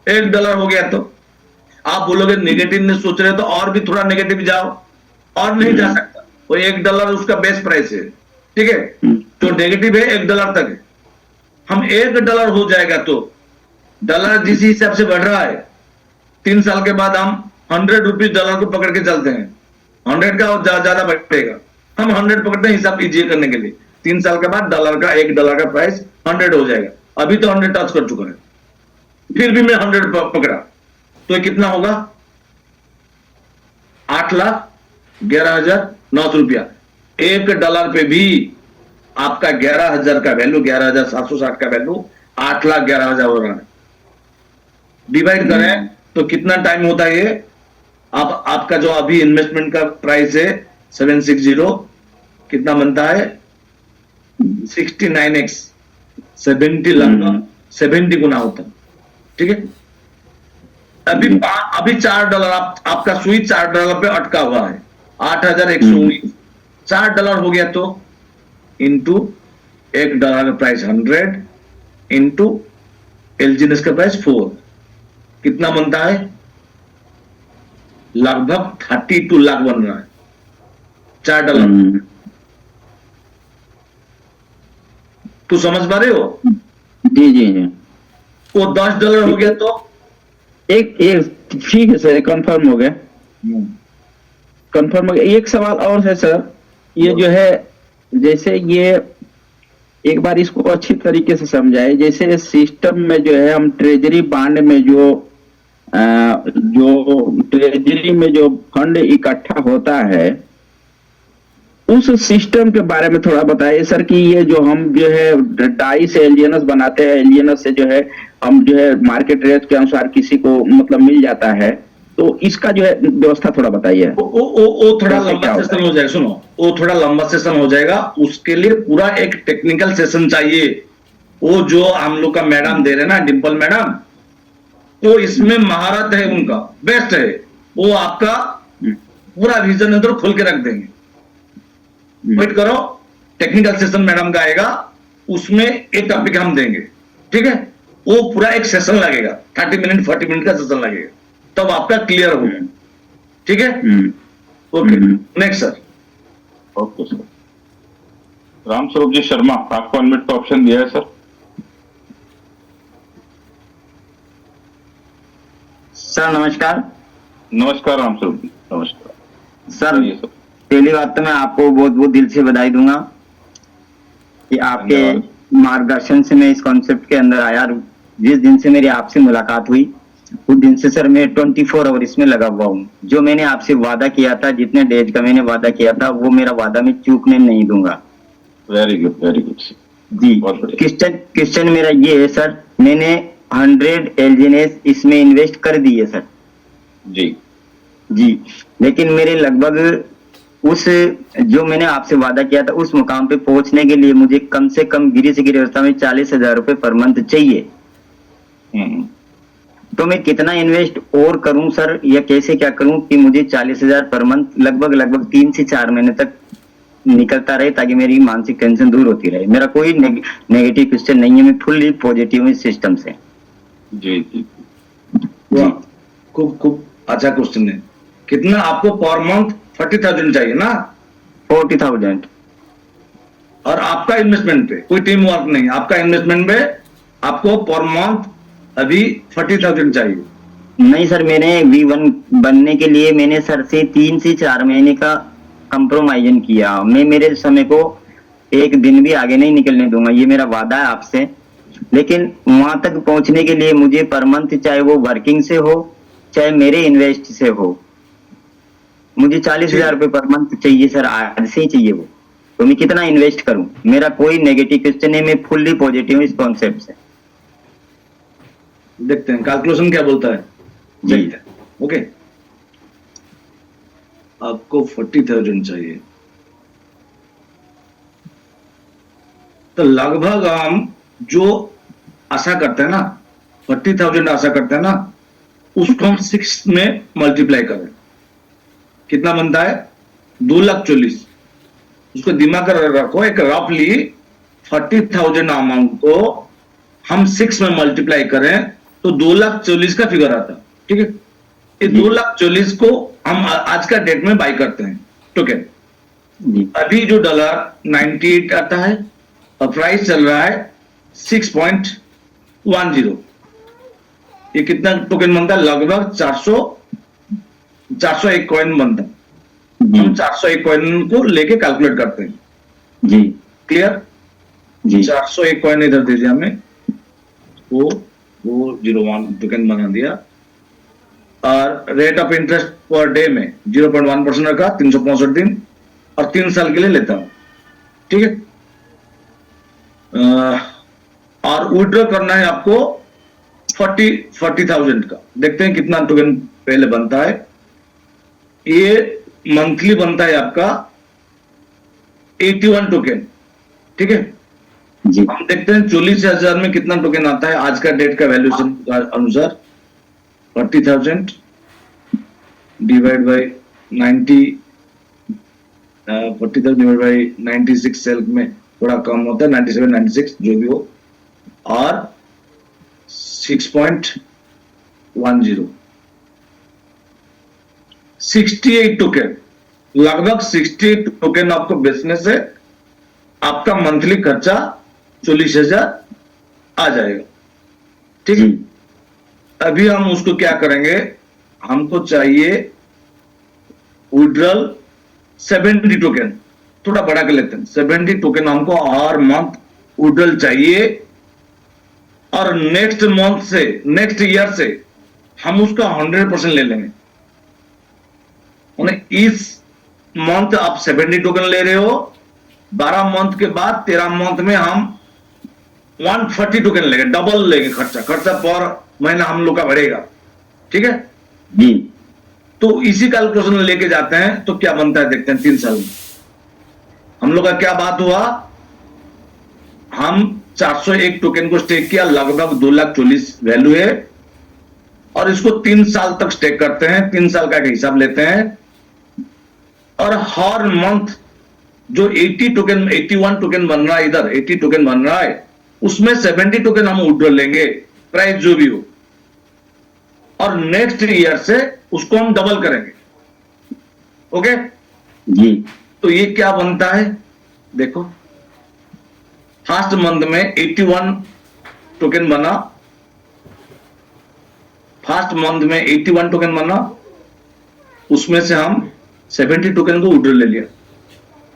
$1 हो गया तो आप बोलोगे नेगेटिव में सोच रहे हो तो और भी थोड़ा नेगेटिव जाओ, और नहीं जा सकता। वो $1 उसका बेस्ट प्राइस है, ठीक है। तो नेगेटिव है $1 तक है। हम $1 हो जाएगा तो डॉलर जिस हिसाब से बढ़ रहा है, 3 साल के बाद हम 100 रुपीज डॉलर को पकड़ के चलते हैं। 100 का ज्यादा बढ़ेगा, हम 100 पकड़ते हैं हिसाब इजी करने के लिए। 3 साल के बाद $1 का प्राइस 100 हो जाएगा। अभी तो 100 टच कर चुका है, फिर भी मैं 100 पकड़ा तो ये कितना होगा? 8,11,900 रुपया। $1 पे भी आपका 11,000 का वैल्यू, 11,760 का वैल्यू 8,11,000 हो रहा है। डिवाइड करें तो कितना टाइम होता है ये? आपका जो अभी इन्वेस्टमेंट का प्राइस है 760, कितना बनता है? 69x, 70 लगभग 70 गुना होता है, ठीक है। अभी $4 आपका स्विच $4 पे अटका हुआ है। 8,119 $4 हो गया तो इंटू $1 का प्राइस 100 इंटू एलजीएनएस का प्राइस 4, कितना बनता है? लगभग 32 लाख बन रहा है। $4 तो समझ पा रहे हो? जी जी जी। वो $10 हो गया तो एक ठीक है सर, कंफर्म हो गया, कंफर्म हो गया। एक सवाल और है सर, ये जो है जैसे ये एक बार इसको अच्छी तरीके से समझाए। जैसे सिस्टम में जो है हम ट्रेजरी बांड में जो ट्रेजरी में जो फंड इकट्ठा होता है, उस सिस्टम के बारे में थोड़ा बताइए सर। कि ये जो हम जो है डाई से एलियनस बनाते हैं, एलियनस से जो है हम जो है मार्केट रेट के अनुसार किसी को मतलब मिल जाता है, तो इसका जो है व्यवस्था थोड़ा बताइए। वो थोड़ा लंबा सेशन हो जाएगा। सुनो, वो थोड़ा लंबा सेशन हो जाएगा, उसके लिए पूरा एक टेक्निकल सेशन चाहिए। वो जो हम लोग का मैडम दे रहे ना, डिम्पल मैडम, वो इसमें महारत है, उनका बेस्ट है। वो आपका पूरा विजन अंदर खोल के रख देंगे। वेट करो, टेक्निकल सेशन मैडम का आएगा, उसमें एक टॉपिक हम देंगे, ठीक है। वो पूरा एक सेशन लगेगा, 30 मिनट 40 मिनट का सेशन लगेगा, तब आपका क्लियर होगा, ठीक है। Okay, next sir. Okay sir. Ramswaroop ji Sharma, आपको अनम्यूट का ऑप्शन दिया है सर। सर नमस्कार। नमस्कार रामस्वरूप जी, नमस्कार सर। ये सर पहली बात तो मैं आपको बहुत बहुत दिल से बधाई दूंगा कि आपके मार्गदर्शन से मैं इस कॉन्सेप्ट के अंदर आया। जिस दिन से मेरी आपसे मुलाकात हुई उस दिन से सर मैं 24 आवर इसमें लगा हुआ हूँ। जो मैंने आपसे वादा किया था, जितने डेज का मैंने वादा किया था, वो मेरा वादा मैं चूकने नहीं दूंगा। वेरी गुड जी। क्वेश्चन मेरा ये है सर, मैंने 100 एलजीएनएस इसमें इन्वेस्ट कर दिए सर जी जी, लेकिन मेरे लगभग उस जो मैंने आपसे वादा किया था उस मुकाम पे पहुंचने के लिए मुझे कम से कम गिरी से गिरी अवस्था में 40,000 रुपए पर मंथ चाहिए। तो मैं कितना इन्वेस्ट और करूं सर, या कैसे क्या करूं कि मुझे 40,000 पर मंथ लगभग 3 से 4 महीने तक निकलता रहे, ताकि मेरी मानसिक टेंशन दूर होती रहे। मेरा कोई नेगेटिव क्वेश्चन नहीं है, मैं फुल्ली पॉजिटिव हूँ इस सिस्टम से। जी जी वाह, खूब खूब अच्छा क्वेश्चन है। कितना आपको पर मंथ 40,000 चाहिए ना? 40,000। और आपका इन्वेस्टमेंट पे कोई टीम वर्क नहीं, आपका इन्वेस्टमेंट पे आपको पर मंथ अभी 40,000 चाहिए। नहीं सर, मैंने V1 बनने के लिए मैंने सर से 3 से 4 महीने का कंप्रोमाइजन किया। मैं मेरे समय को एक दिन भी आगे नहीं निकलने दूंगा, ये मेरा वादा है आपसे। लेकिन वहां तक पहुंचने के लिए मुझे पर मंथ, चाहे वो वर्किंग से हो चाहे मेरे इन्वेस्ट से हो, मुझे 40,000 रुपए पर मंथ चाहिए सर, आज से ही चाहिए वो। तो मैं कितना इन्वेस्ट करूं? मेरा कोई नेगेटिव क्वेश्चन नहीं, मैं फुल्ली पॉजिटिव हूं इस कॉन्सेप्ट से। देखते हैं कैलकुलेशन क्या बोलता है, जी देखते हैं। ओके, आपको 40,000 चाहिए, तो लगभग हम जो आशा करते हैं ना, 40,000 आशा करते हैं ना, उसको हम 6 में मल्टीप्लाई करें, कितना बनता है? 2,40,000। उसको दिमाग में रखो, एक रफली 40,000 अमाउंट को हम 6 में मल्टीप्लाई करें तो 2,40,000 का फिगर आता है। ठीक है, ये 2,40,000 को हम आज का डेट में बाई करते हैं टोकन। अभी जो $98 आता है और प्राइस चल रहा है 6.10। ये कितना टोकन बनता है? लगभग 401 कॉइन बनता है। हम 401 कॉइन को लेके कैलकुलेट करते हैं। जी क्लियर जी 401 कॉइन इधर दे दिया हमें, वो 01 टोकन बना दिया। और rate of interest per day में 0.1% रखा, 365 दिन और 3 साल के लिए लेता हूं। ठीक है, और विड्रॉ करना है आपको 40,000 का। देखते हैं कितना टोकन पहले बनता है। ये मंथली बनता है आपका 81 टोकन। ठीक है, जी हम देखते हैं 40,000 में कितना टोकन आता है आज का डेट का वैल्यूएशन का अनुसार। 40,000 डिवाइड बाय 90, 40,000 डिवाइड बाय 96 सेल में थोड़ा कम होता है, 97, 96 जो भी हो, और 6.10, 68 टोकन, लगभग 68 टोकन आपको बेचने से आपका मंथली खर्चा 40,000 आ जाएगा। ठीक है, अभी हम उसको क्या करेंगे, हमको चाहिए विड्रॉल 70 टोकन, थोड़ा बड़ा कर लेते हैं। 70 टोकन हमको हर मंथ विड्रॉल चाहिए, और नेक्स्ट मंथ से, नेक्स्ट ईयर से हम उसका 100% ले लेंगे। इस मंथ आप 70 टोकन ले रहे हो, 12 मंथ के बाद 13 मंथ में हम 140 टोकन लेंगे, डबल लेंगे। खर्चा पर महीना हम लोग का बढ़ेगा। ठीक है जी, तो इसी कैलकुलेशन लेके जाते हैं तो क्या बनता है, देखते हैं 3 साल में हम लोग का क्या बात हुआ। हम 401 टोकन को स्टेक किया, लगभग 2,40,000 वैल्यू है, और इसको 3 साल तक स्टेक करते हैं। 3 साल का हिसाब लेते हैं, और हर मंथ जो 80 टोकन, 81 टोकन बन रहा है, इधर 80 टोकन बन रहा है, उसमें 70 टोकन हम विड्रॉ लेंगे, प्राइस जो भी हो, और नेक्स्ट ईयर से उसको हम डबल करेंगे। ओके जी तो ये क्या बनता है, देखो फर्स्ट मंथ में 81 टोकन बना, फर्स्ट मंथ में 81 टोकन बना, उसमें से हम 70 टोकन को विड्रॉ ले लिया।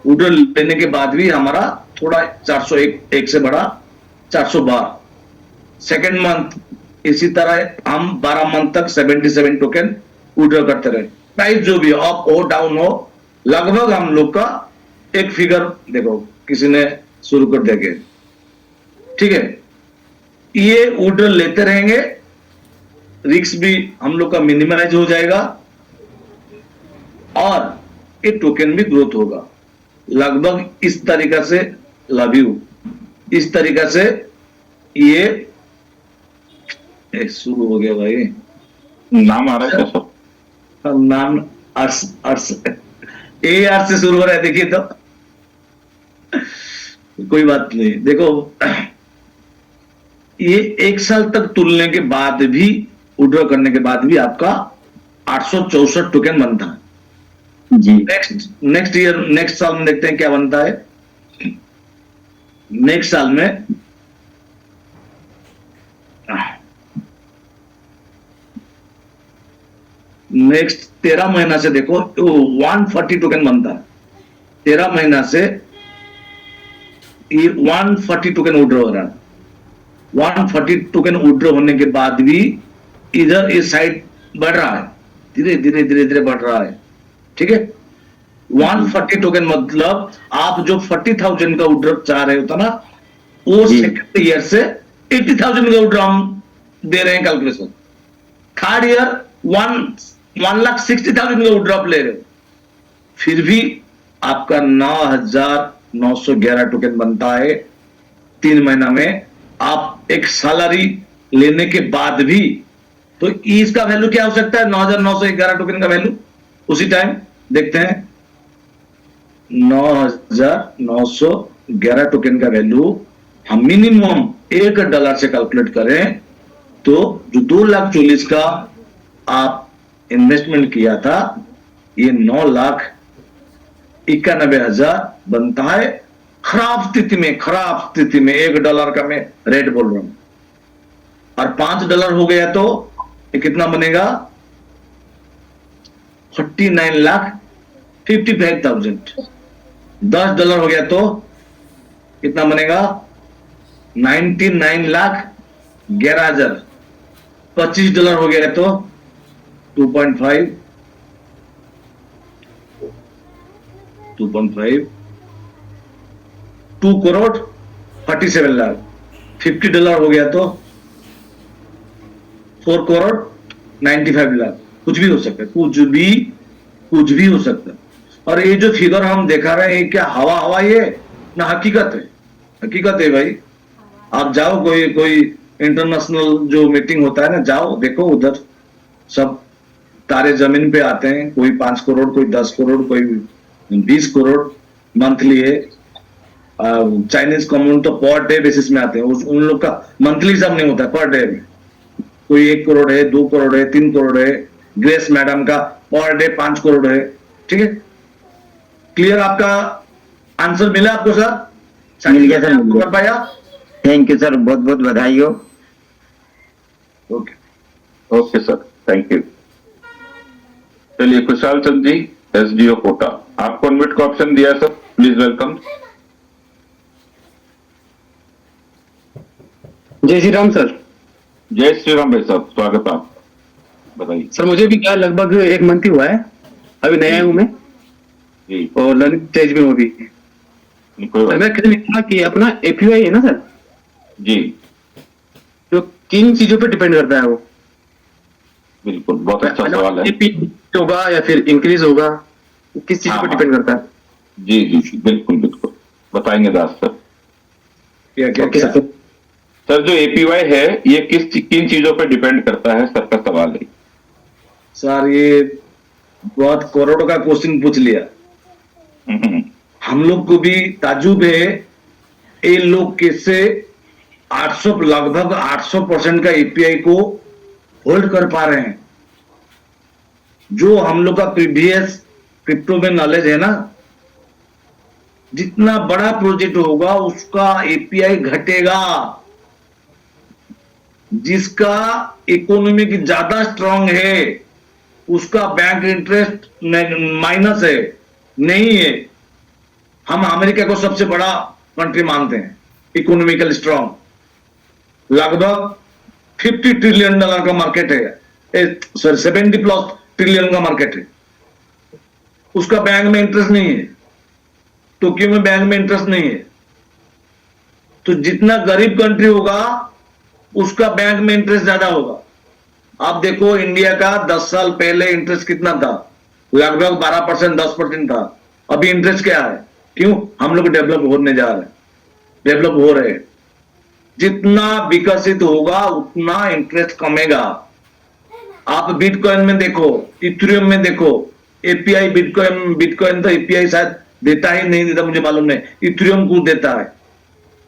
विड्रॉ लेने के बाद भी हमारा थोड़ा 401 से बढ़ा 412। सेकेंड मंथ इसी तरह हम 12 मंथ तक 77 टोकन विड्रॉ करते रहे। प्राइस जो भी अप हो डाउन हो, लगभग हम लोग का एक फिगर देखो किसी ने शुरू कर देंगे। ठीक है, ये ऑर्डर लेते रहेंगे, रिस्क भी हम लोग का मिनिमाइज हो जाएगा और ये टोकन भी ग्रोथ होगा। लगभग इस तरीका से लव यू, इस तरीका से ये शुरू हो गया भाई। नाम आ रहा है क्या सर? नाम अर्स अर्स ए आर से शुरू हो रहा है, देखिए तो कोई बात नहीं। देखो ये 1 साल तक तुलने के बाद भी, विड्रॉ करने के बाद भी आपका 864 टोकन बनता है जी। नेक्स्ट ईयर, नेक्स्ट साल में देखते हैं क्या बनता है। नेक्स्ट साल में नेक्स्ट 13 महीना से देखो तो 140 टोकन बनता है। 13 महीना से ये 140 टोकन विड्रॉ हो रहा है। 140 टोकन विड्रॉ होने के बाद भी इधर ये साइड बढ़ रहा है, धीरे धीरे धीरे धीरे बढ़ रहा है। ठीक है, 140 टोकन मतलब आप जो 40,000 का विड्रॉ चाह रहे होता ना, वो सेकंड ईयर से 80,000 का विड्रॉ हम दे रहे हैं कैलकुलेशन। थर्ड ईयर 1,60,000 का विड्रॉ ले रहे हो, फिर भी आपका 9,911 टोकन बनता है 3 महीना में। आप एक सैलरी लेने के बाद भी, तो इसका वैल्यू क्या हो सकता है? 9,911 टोकन का वैल्यू उसी टाइम देखते हैं। 9,911 टोकन का वैल्यू हम मिनिमम $1 से कैलकुलेट करें तो जो 2,40,000 का आप इन्वेस्टमेंट किया था, ये 9,91,000 बनता है। खराब स्थिति में $1 का मैं रेट बोल रहा हूं, और $5 हो गया तो ये कितना बनेगा? 49,55,000। $10 हो गया तो कितना बनेगा? 99,11,000। $25 हो गया तो 2.5 2 करोड़ 47 लाख। $50 हो गया तो 4 करोड़ 95 लाख। कुछ भी हो सकता है, कुछ भी हो सकता है। और ये जो फिगर हम देखा रहे हैं, क्या हवा ये ना हकीकत है? हकीकत है भाई। आप जाओ कोई इंटरनेशनल जो मीटिंग होता है ना, जाओ देखो, उधर सब तारे जमीन पे आते हैं। कोई 5 करोड़, कोई 10 करोड़, कोई 20 करोड़ मंथली है। चाइनीज कम्युनिटी तो पर डे बेसिस में आते हैं, उन लोग का मंथली सब नहीं होता है, पर डे में। कोई 1 करोड़ है, 2 करोड़ है, 3 करोड़ है। ग्रेस मैडम का पर डे 5 करोड़ है। ठीक है, क्लियर? आपका आंसर मिला आपको सर? मिल गया सर, मिल गया। कर पाया? थैंक यू सर, बहुत बहुत बधाई हो। Okay sir, thank you. चलिए, खुशहाल चंद जी, SDO कोटा, आपको अनम्यूट का ऑप्शन दिया है सर, प्लीज वेलकम। जय श्री राम सर। जय श्री राम भाई साहब, स्वागत है, आप बताइए। सर मुझे भी क्या लगभग 1 मंथ ही हुआ है, अभी नया हूँ मैं जी, और लर्निंग स्टेज में हूँ अभी। कोई बात मैं कहने था कि अपना APY है ना सर, जी, जो किन चीजों पे डिपेंड करता है वो? बिल्कुल, बहुत अच्छा सवाल है। होगा या फिर इंक्रीज होगा, किस चीज पे डिपेंड करता है? जी जी जी, बिल्कुल बिल्कुल, बताएंगे दास सर। क्या सर, जो APY है ये किन चीजों पे डिपेंड करता है, सर का सवाल है। सर ये बहुत करोड़ का क्वेश्चन पूछ लिया। हम लोग को भी ताजुब है, ये लोग कैसे 800 लगभग 800% का API को होल्ड कर पा रहे हैं। जो हम लोग का प्रीवियस क्रिप्टो में नॉलेज है ना, जितना बड़ा प्रोजेक्ट होगा उसका API घटेगा, जिसका इकोनॉमिक ज्यादा स्ट्रांग है उसका बैंक इंटरेस्ट माइनस है, नहीं है। हम अमेरिका को सबसे बड़ा कंट्री मानते हैं, इकोनॉमिकल स्ट्रांग। लगभग $50 ट्रिलियन का मार्केट है, सॉरी 70+ ट्रिलियन का मार्केट है। उसका बैंक में इंटरेस्ट नहीं है, टोक्यो में बैंक में इंटरेस्ट नहीं है। तो जितना गरीब कंट्री होगा उसका बैंक में इंटरेस्ट ज्यादा होगा। आप देखो इंडिया का 10 साल पहले इंटरेस्ट कितना था, लगभग 12%, 10% था। अभी इंटरेस्ट क्या है? क्यों? हम लोग डेवलप होने जा रहे हैं, डेवलप हो रहे हैं। जितना विकसित होगा उतना इंटरेस्ट कमेगा। आप बिटकॉइन में देखो, इथेरियम में देखो, एपीआई बिटकॉइन तो एपीआई शायद देता ही नहीं, देता मुझे मालूम नहीं। इथेरियम को देता है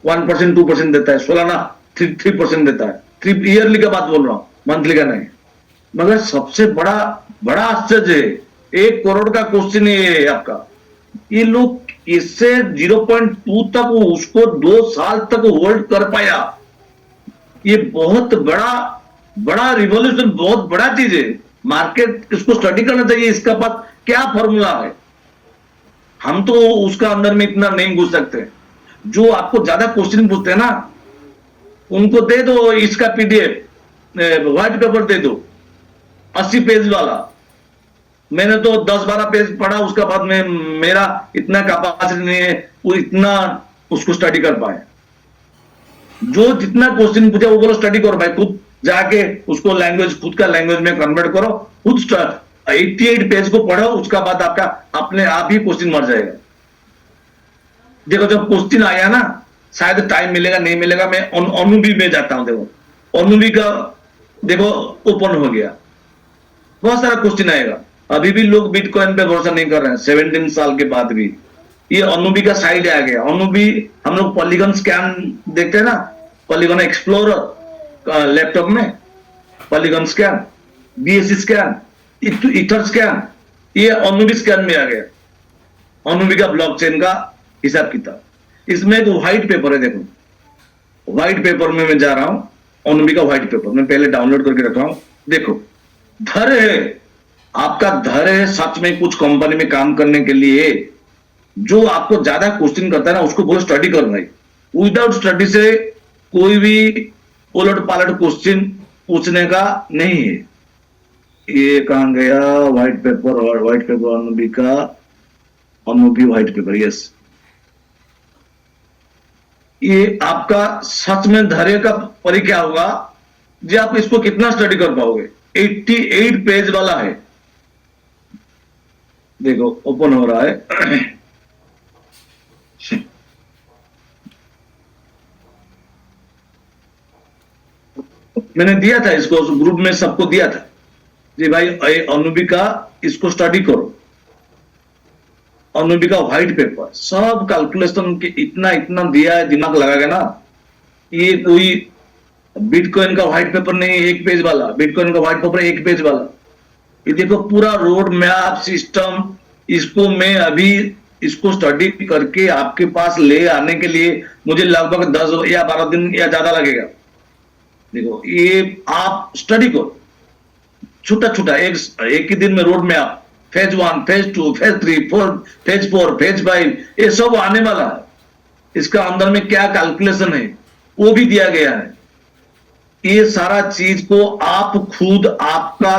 1%, 2% देता है, सोलाना 3% देता है। 3 ईयरली का बात बोल रहा हूं, मंथली का नहीं। मगर सबसे बड़ा आश्चर्य है, 1 करोड़ का क्वेश्चन है आपका। ये लोग इससे 0.2 तक उसको 2 साल तक होल्ड कर पाया। ये बहुत बड़ा रिवॉल्यूशन, बहुत बड़ा चीज है। मार्केट इसको स्टडी करना चाहिए, इसका पास क्या फॉर्मूला है। हम तो उसका अंदर में इतना नहीं घुस सकते। जो आपको ज्यादा क्वेश्चन पूछते हैं ना, उनको दे दो इसका पीडीएफ, व्हाइट पेपर दे दो 80 पेज वाला। मैंने तो 10-12 पेज पढ़ा, उसका बाद में मेरा इतना कैपेसिटी नहीं है वो इतना उसको स्टडी कर पाए। जो जितना क्वेश्चन पूछा वो बोलो स्टडी करो भाई, खुद जाके उसको लैंग्वेज, खुद का लैंग्वेज में कन्वर्ट करो, खुद 88 पेज को पढ़ो, उसका बाद आपका अपने आप ही क्वेश्चन मर जाएगा। देखो जब क्वेश्चन आया ना, शायद टाइम मिलेगा नहीं मिलेगा, मैं अनुबी में जाता हूं। देखो अनुबी का देखो ओपन हो गया, बहुत सारा क्वेश्चन आएगा। अभी भी लोग बिटकॉइन पे भरोसा नहीं कर रहे हैं 17 साल के बाद भी। ये अनुबी का साइड आ गया। अनुबी हम लोग पॉलीगन स्कैन देखते हैं ना, पॉलीगन एक्सप्लोरर लैपटॉप में, polygon scan, BSc scan, ether scan, ये अनुबी स्कैन में आ गया। अनुबी का ब्लॉकचेन का हिसाब किताब। इसमें एक व्हाइट पेपर है, देखो व्हाइट पेपर में मैं जा रहा हूं। अनुबी का व्हाइट पेपर मैं पहले डाउनलोड करके रखा हूं। देखो धैर्य है, आपका धैर्य है सच में कुछ कंपनी में काम करने के लिए। जो आपको ज्यादा क्वेश्चन करता है ना, उसको बोलो स्टडी कर भाई। विदाउट स्टडी से कोई भी उलट पालट क्वेश्चन पूछने का नहीं है। ये कहां गया व्हाइट पेपर? और व्हाइट पेपर अनुबी का, अनुबी व्हाइट पेपर, यस। ये आपका सच में धैर्य का परी क्या होगा जी, आप इसको कितना स्टडी कर पाओगे। 88 पेज वाला है, देखो ओपन हो रहा है। मैंने दिया था इसको ग्रुप में, सबको दिया था जी भाई अनुबी का इसको स्टडी करो। अनुबी का व्हाइट पेपर सब कैलकुलेशन के इतना दिया है, दिमाग लगा के ना। ये कोई बिटकॉइन का व्हाइट पेपर नहीं है 1 पेज वाला, बिटकॉइन का व्हाइट पेपर 1 पेज वाला। ये देखो पूरा रोड मैप सिस्टम, इसको मैं अभी इसको स्टडी करके आपके पास ले आने के लिए मुझे लगभग 10 या 12 दिन या ज्यादा लगेगा। देखो ये आप स्टडी करो छोटा एक ही दिन में road map, phase 1, phase 2, phase 3, phase 4, phase 5, ये सब आने वाला है। इसका अंदर में क्या कैलकुलेशन है वो भी दिया गया है। ये सारा चीज को आप खुद आपका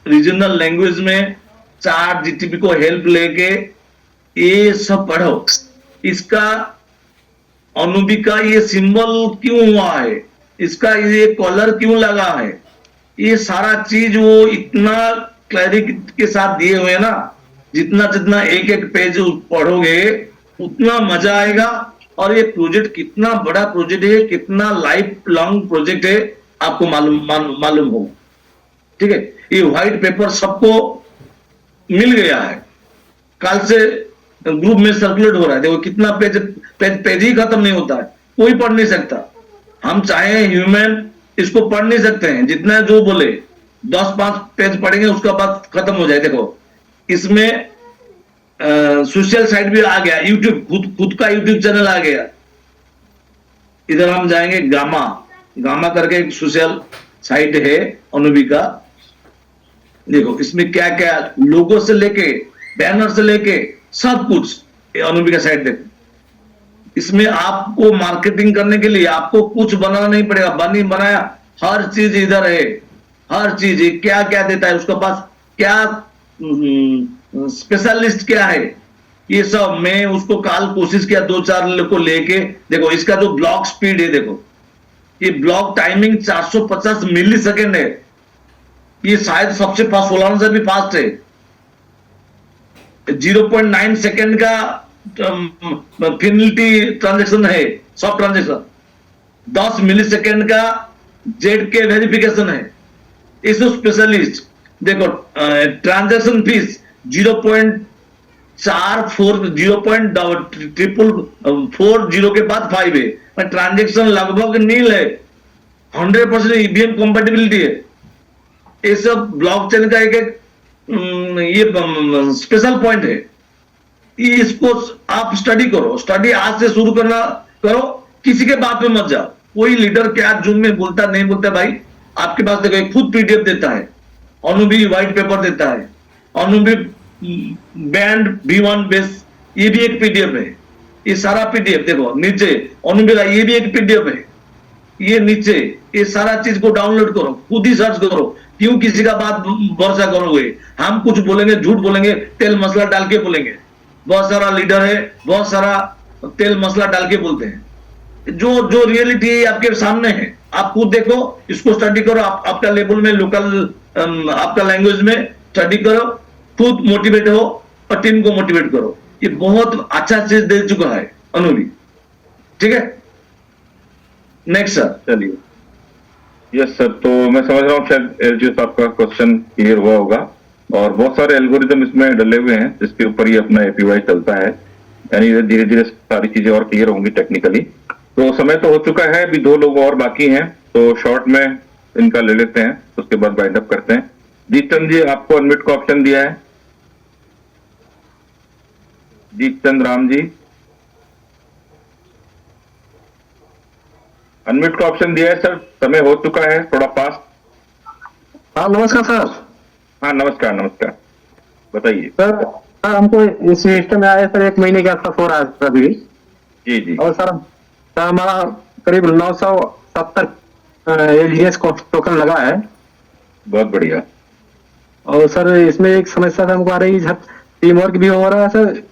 रीजनल लैंग्वेज में चार्ट जीटीपी को हेल्प लेके ये सब पढ़ो। इसका अनुबी का ये सिंबल क्यों हुआ है, इसका ये कलर क्यों लगा है, ये सारा चीज वो इतना क्लैरिटी के साथ दिए हुए ना। जितना एक पेज पढ़ोगे उतना मजा आएगा। और ये प्रोजेक्ट कितना बड़ा प्रोजेक्ट है, कितना लाइफ लॉन्ग प्रोजेक्ट है, आपको मालूम होगा। ठीक है, ये व्हाइट पेपर सबको मिल गया है, कल से ग्रुप में सर्कुलेट हो रहा है। देखो कितना पेज ही खत्म नहीं होता है, कोई पढ़ नहीं सकता। हम चाहे ह्यूमन इसको पढ़ नहीं सकते हैं, जितना जो बोले 10-5 पेज पढ़ेंगे उसका बाद खत्म हो जाए। देखो इसमें सोशल साइट भी आ गया, यूट्यूब खुद का यूट्यूब चैनल आ गया। इधर हम जाएंगे गामा करके एक सोशल साइट है अनुबी का। देखो इसमें क्या क्या लोगो से लेके बैनर से लेके सब कुछ अनुबी का साइट देखो। इसमें आपको मार्केटिंग करने के लिए आपको कुछ बनाना नहीं पड़ेगा, बनाया हर चीज इधर है। हर चीज क्या क्या देता है, उसके पास क्या स्पेशलिस्ट क्या है, ये सब मैं उसको कल कोशिश किया 2-4 को लेके। देखो इसका जो ब्लॉक स्पीड है, देखो ये ब्लॉक टाइमिंग 450 मिली सेकेंड है, ये शायद सबसे फास्ट, सोलाना से भी फास्ट है। 0.9 सेकेंड का फिनिलिटी ट्रांजेक्शन है, सॉफ्ट ट्रांजेक्शन। 10 मिली सेकेंड का जेड के वेरिफिकेशन है। इस स्पेशलिस्ट देखो ट्रांजेक्शन फीस 0.40 के बाद 5 है, ट्रांजेक्शन लगभग नील है, 100% ईवीएम कंपैटिबिलिटी है। ये सब ब्लॉकचेन का एक ये स्पेशल पॉइंट है। इसको आप स्टडी करो, स्टडी आज से शुरू करना करो, किसी के बात में मत जाओ। कोई लीडर क्या जूम में बोलता नहीं बोलता, भाई आपके पास देखो एक खुद पीडीएफ देता है, अनुभी व्हाइट पेपर देता है, अनुभी बैंड V1 बेस, ये भी एक पीडीएफ है। ये सारा पीडीएफ देखो नीचे अनुभी का, ये भी एक पीडीएफ है। ये नीचे ये सारा चीज को डाउनलोड करो, खुद ही सर्च करो। क्यों किसी का बात भरोसा करोगे? हम कुछ बोलेंगे, झूठ बोलेंगे, तेल मसला डाल के बोलेंगे। बहुत सारा लीडर है, बहुत सारा तेल मसला डाल के बोलते हैं। जो रियलिटी है आपके सामने है, आप खुद देखो, इसको स्टडी करो। आपका लेवल में, लोकल आपका लैंग्वेज में स्टडी करो, खुद मोटिवेट हो और टीम को मोटिवेट करो। ये बहुत अच्छा चीज दे चुका है अनुभी। ठीक है, नेक्स्ट सर। चलिए, यस सर। तो मैं समझ रहा हूँ शायद एलजी साहब का क्वेश्चन क्लियर हुआ होगा, और बहुत सारे एल्गोरिदम इसमें डले हुए हैं जिसके ऊपर ही अपना एपीवाई चलता है, यानी धीरे धीरे सारी चीजें और क्लियर होंगी टेक्निकली। तो समय तो हो चुका है, अभी 2 लोग और बाकी हैं, तो शॉर्ट में इनका ले लेते हैं, उसके बाद बाइंड अप करते हैं। जीतचंद जी, आपको अनम्यूट का ऑप्शन दिया है। जीतचंद राम जी, अनम्यूट का ऑप्शन दिया है सर, समय हो चुका है, थोड़ा फास्ट। हाँ नमस्कार सर। हाँ नमस्कार, नमस्कार, बताइए सर। हमको इस सिस्टम में आया सर 1 महीने के आसपास हो रहा है सर अभी। जी जी। और सर हमारा करीब 970 एलजीएस टोकन लगा है। बहुत बढ़िया। और सर इसमें एक समस्या हमको आ रही है, टीम वर्क भी हो रहा है सर।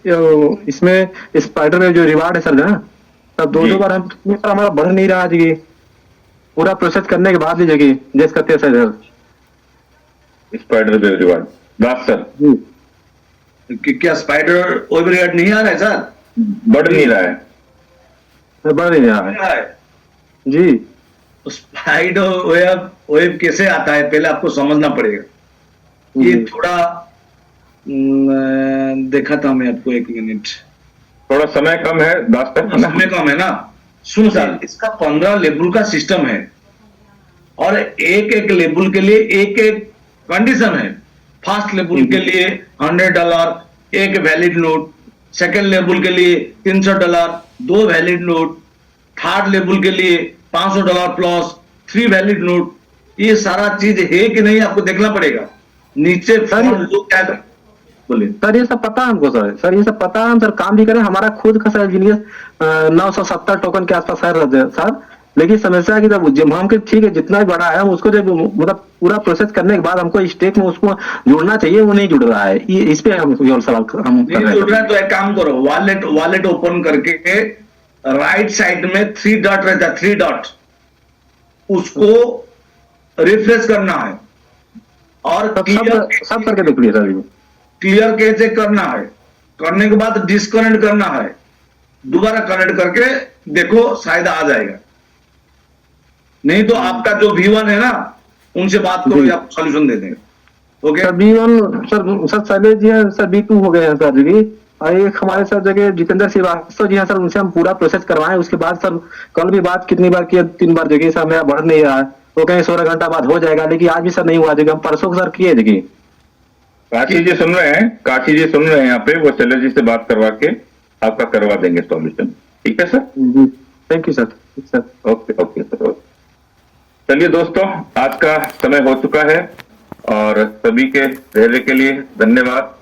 इसमें स्पाइडर में जो रिवार्ड है सर ना, तब 2 बार हम सर हमारा बढ़ नहीं रहा जी, पूरा प्रोसेस करने के बाद भी जगह जैसे करते हैं sir. Spider wave reward last sir क्या स्पाइडर ओवरहेड नहीं आ रहा है सर? बढ़ नहीं रहा है, बढ़ नहीं रहा है जी। स्पाइडर वेव कैसे आता है, पहले आपको समझना पड़ेगा। ये थोड़ा देखा था मैं आपको, 1 मिनट, थोड़ा समय कम है, लास्ट तक समय कम है ना। सुन सर, इसका 15 लेवल का सिस्टम है, और एक लेवल के लिए एक कंडीशन है। फर्स्ट लेवल के लिए $100 एक वैलिड नोट, सेकंड लेवल के लिए $300 2 वैलिड नोट, थर्ड लेवल के लिए $500 प्लस 3 वैलिड नोट। ये सारा चीज है कि नहीं आपको देखना पड़ेगा। नीचे लोग क्या बोले सर, ये सब पता है हमको सर ये सब पता है, हम सर काम भी करें। हमारा खुद का सर जीनियस 970 टोकन के आसपास है सर। लेकिन समस्या है कि जब हम ठीक है जितना भी बड़ा है, हम उसको जब मतलब पूरा प्रोसेस करने के बाद हमको स्टेक में उसको जुड़ना चाहिए, वो नहीं जुड़ रहा है। ये इस पे हम सवाल हम नहीं जुड़ रहा है, तो एक काम करो, वॉलेट ओपन करके राइट साइड में 3 डॉट रहता है, 3 डॉट, उसको रिफ्रेश करना है और सब करके देख लिया सर। क्लियर कैसे करना है, करने के बाद डिस्कनेक्ट करना है, दोबारा कनेक्ट करके देखो, शायद आ जाएगा। नहीं तो आपका जो V1 है ना, उनसे बात करो, आप सॉल्यूशन दे देंगे। Okay sir V1 sir Shailesh ji है सर, B2 हो गए हैं सर जी। और एक हमारे सर जगह जितेंद्र श्रीवास्तव जी हैं सर, उनसे हम पूरा प्रोसेस करवाएं। उसके बाद सर कल भी बात कितनी बार किया, 3 बार जगह सर मेरा बढ़ नहीं रहा है, वो कहीं 16 घंटा बाद हो जाएगा, लेकिन आज भी सर नहीं हुआ जगह। हम परसों सर किए जगह। काशी जी सुन रहे हैं, काशी जी सुन रहे हैं यहाँ पे, वो शैलेश जी से बात करवा के आपका करवा देंगे सॉल्यूशन। ठीक है sir, thank you sir. Okay okay sir. चलिए दोस्तों, आज का समय हो चुका है, और सभी के धैर्य के लिए धन्यवाद।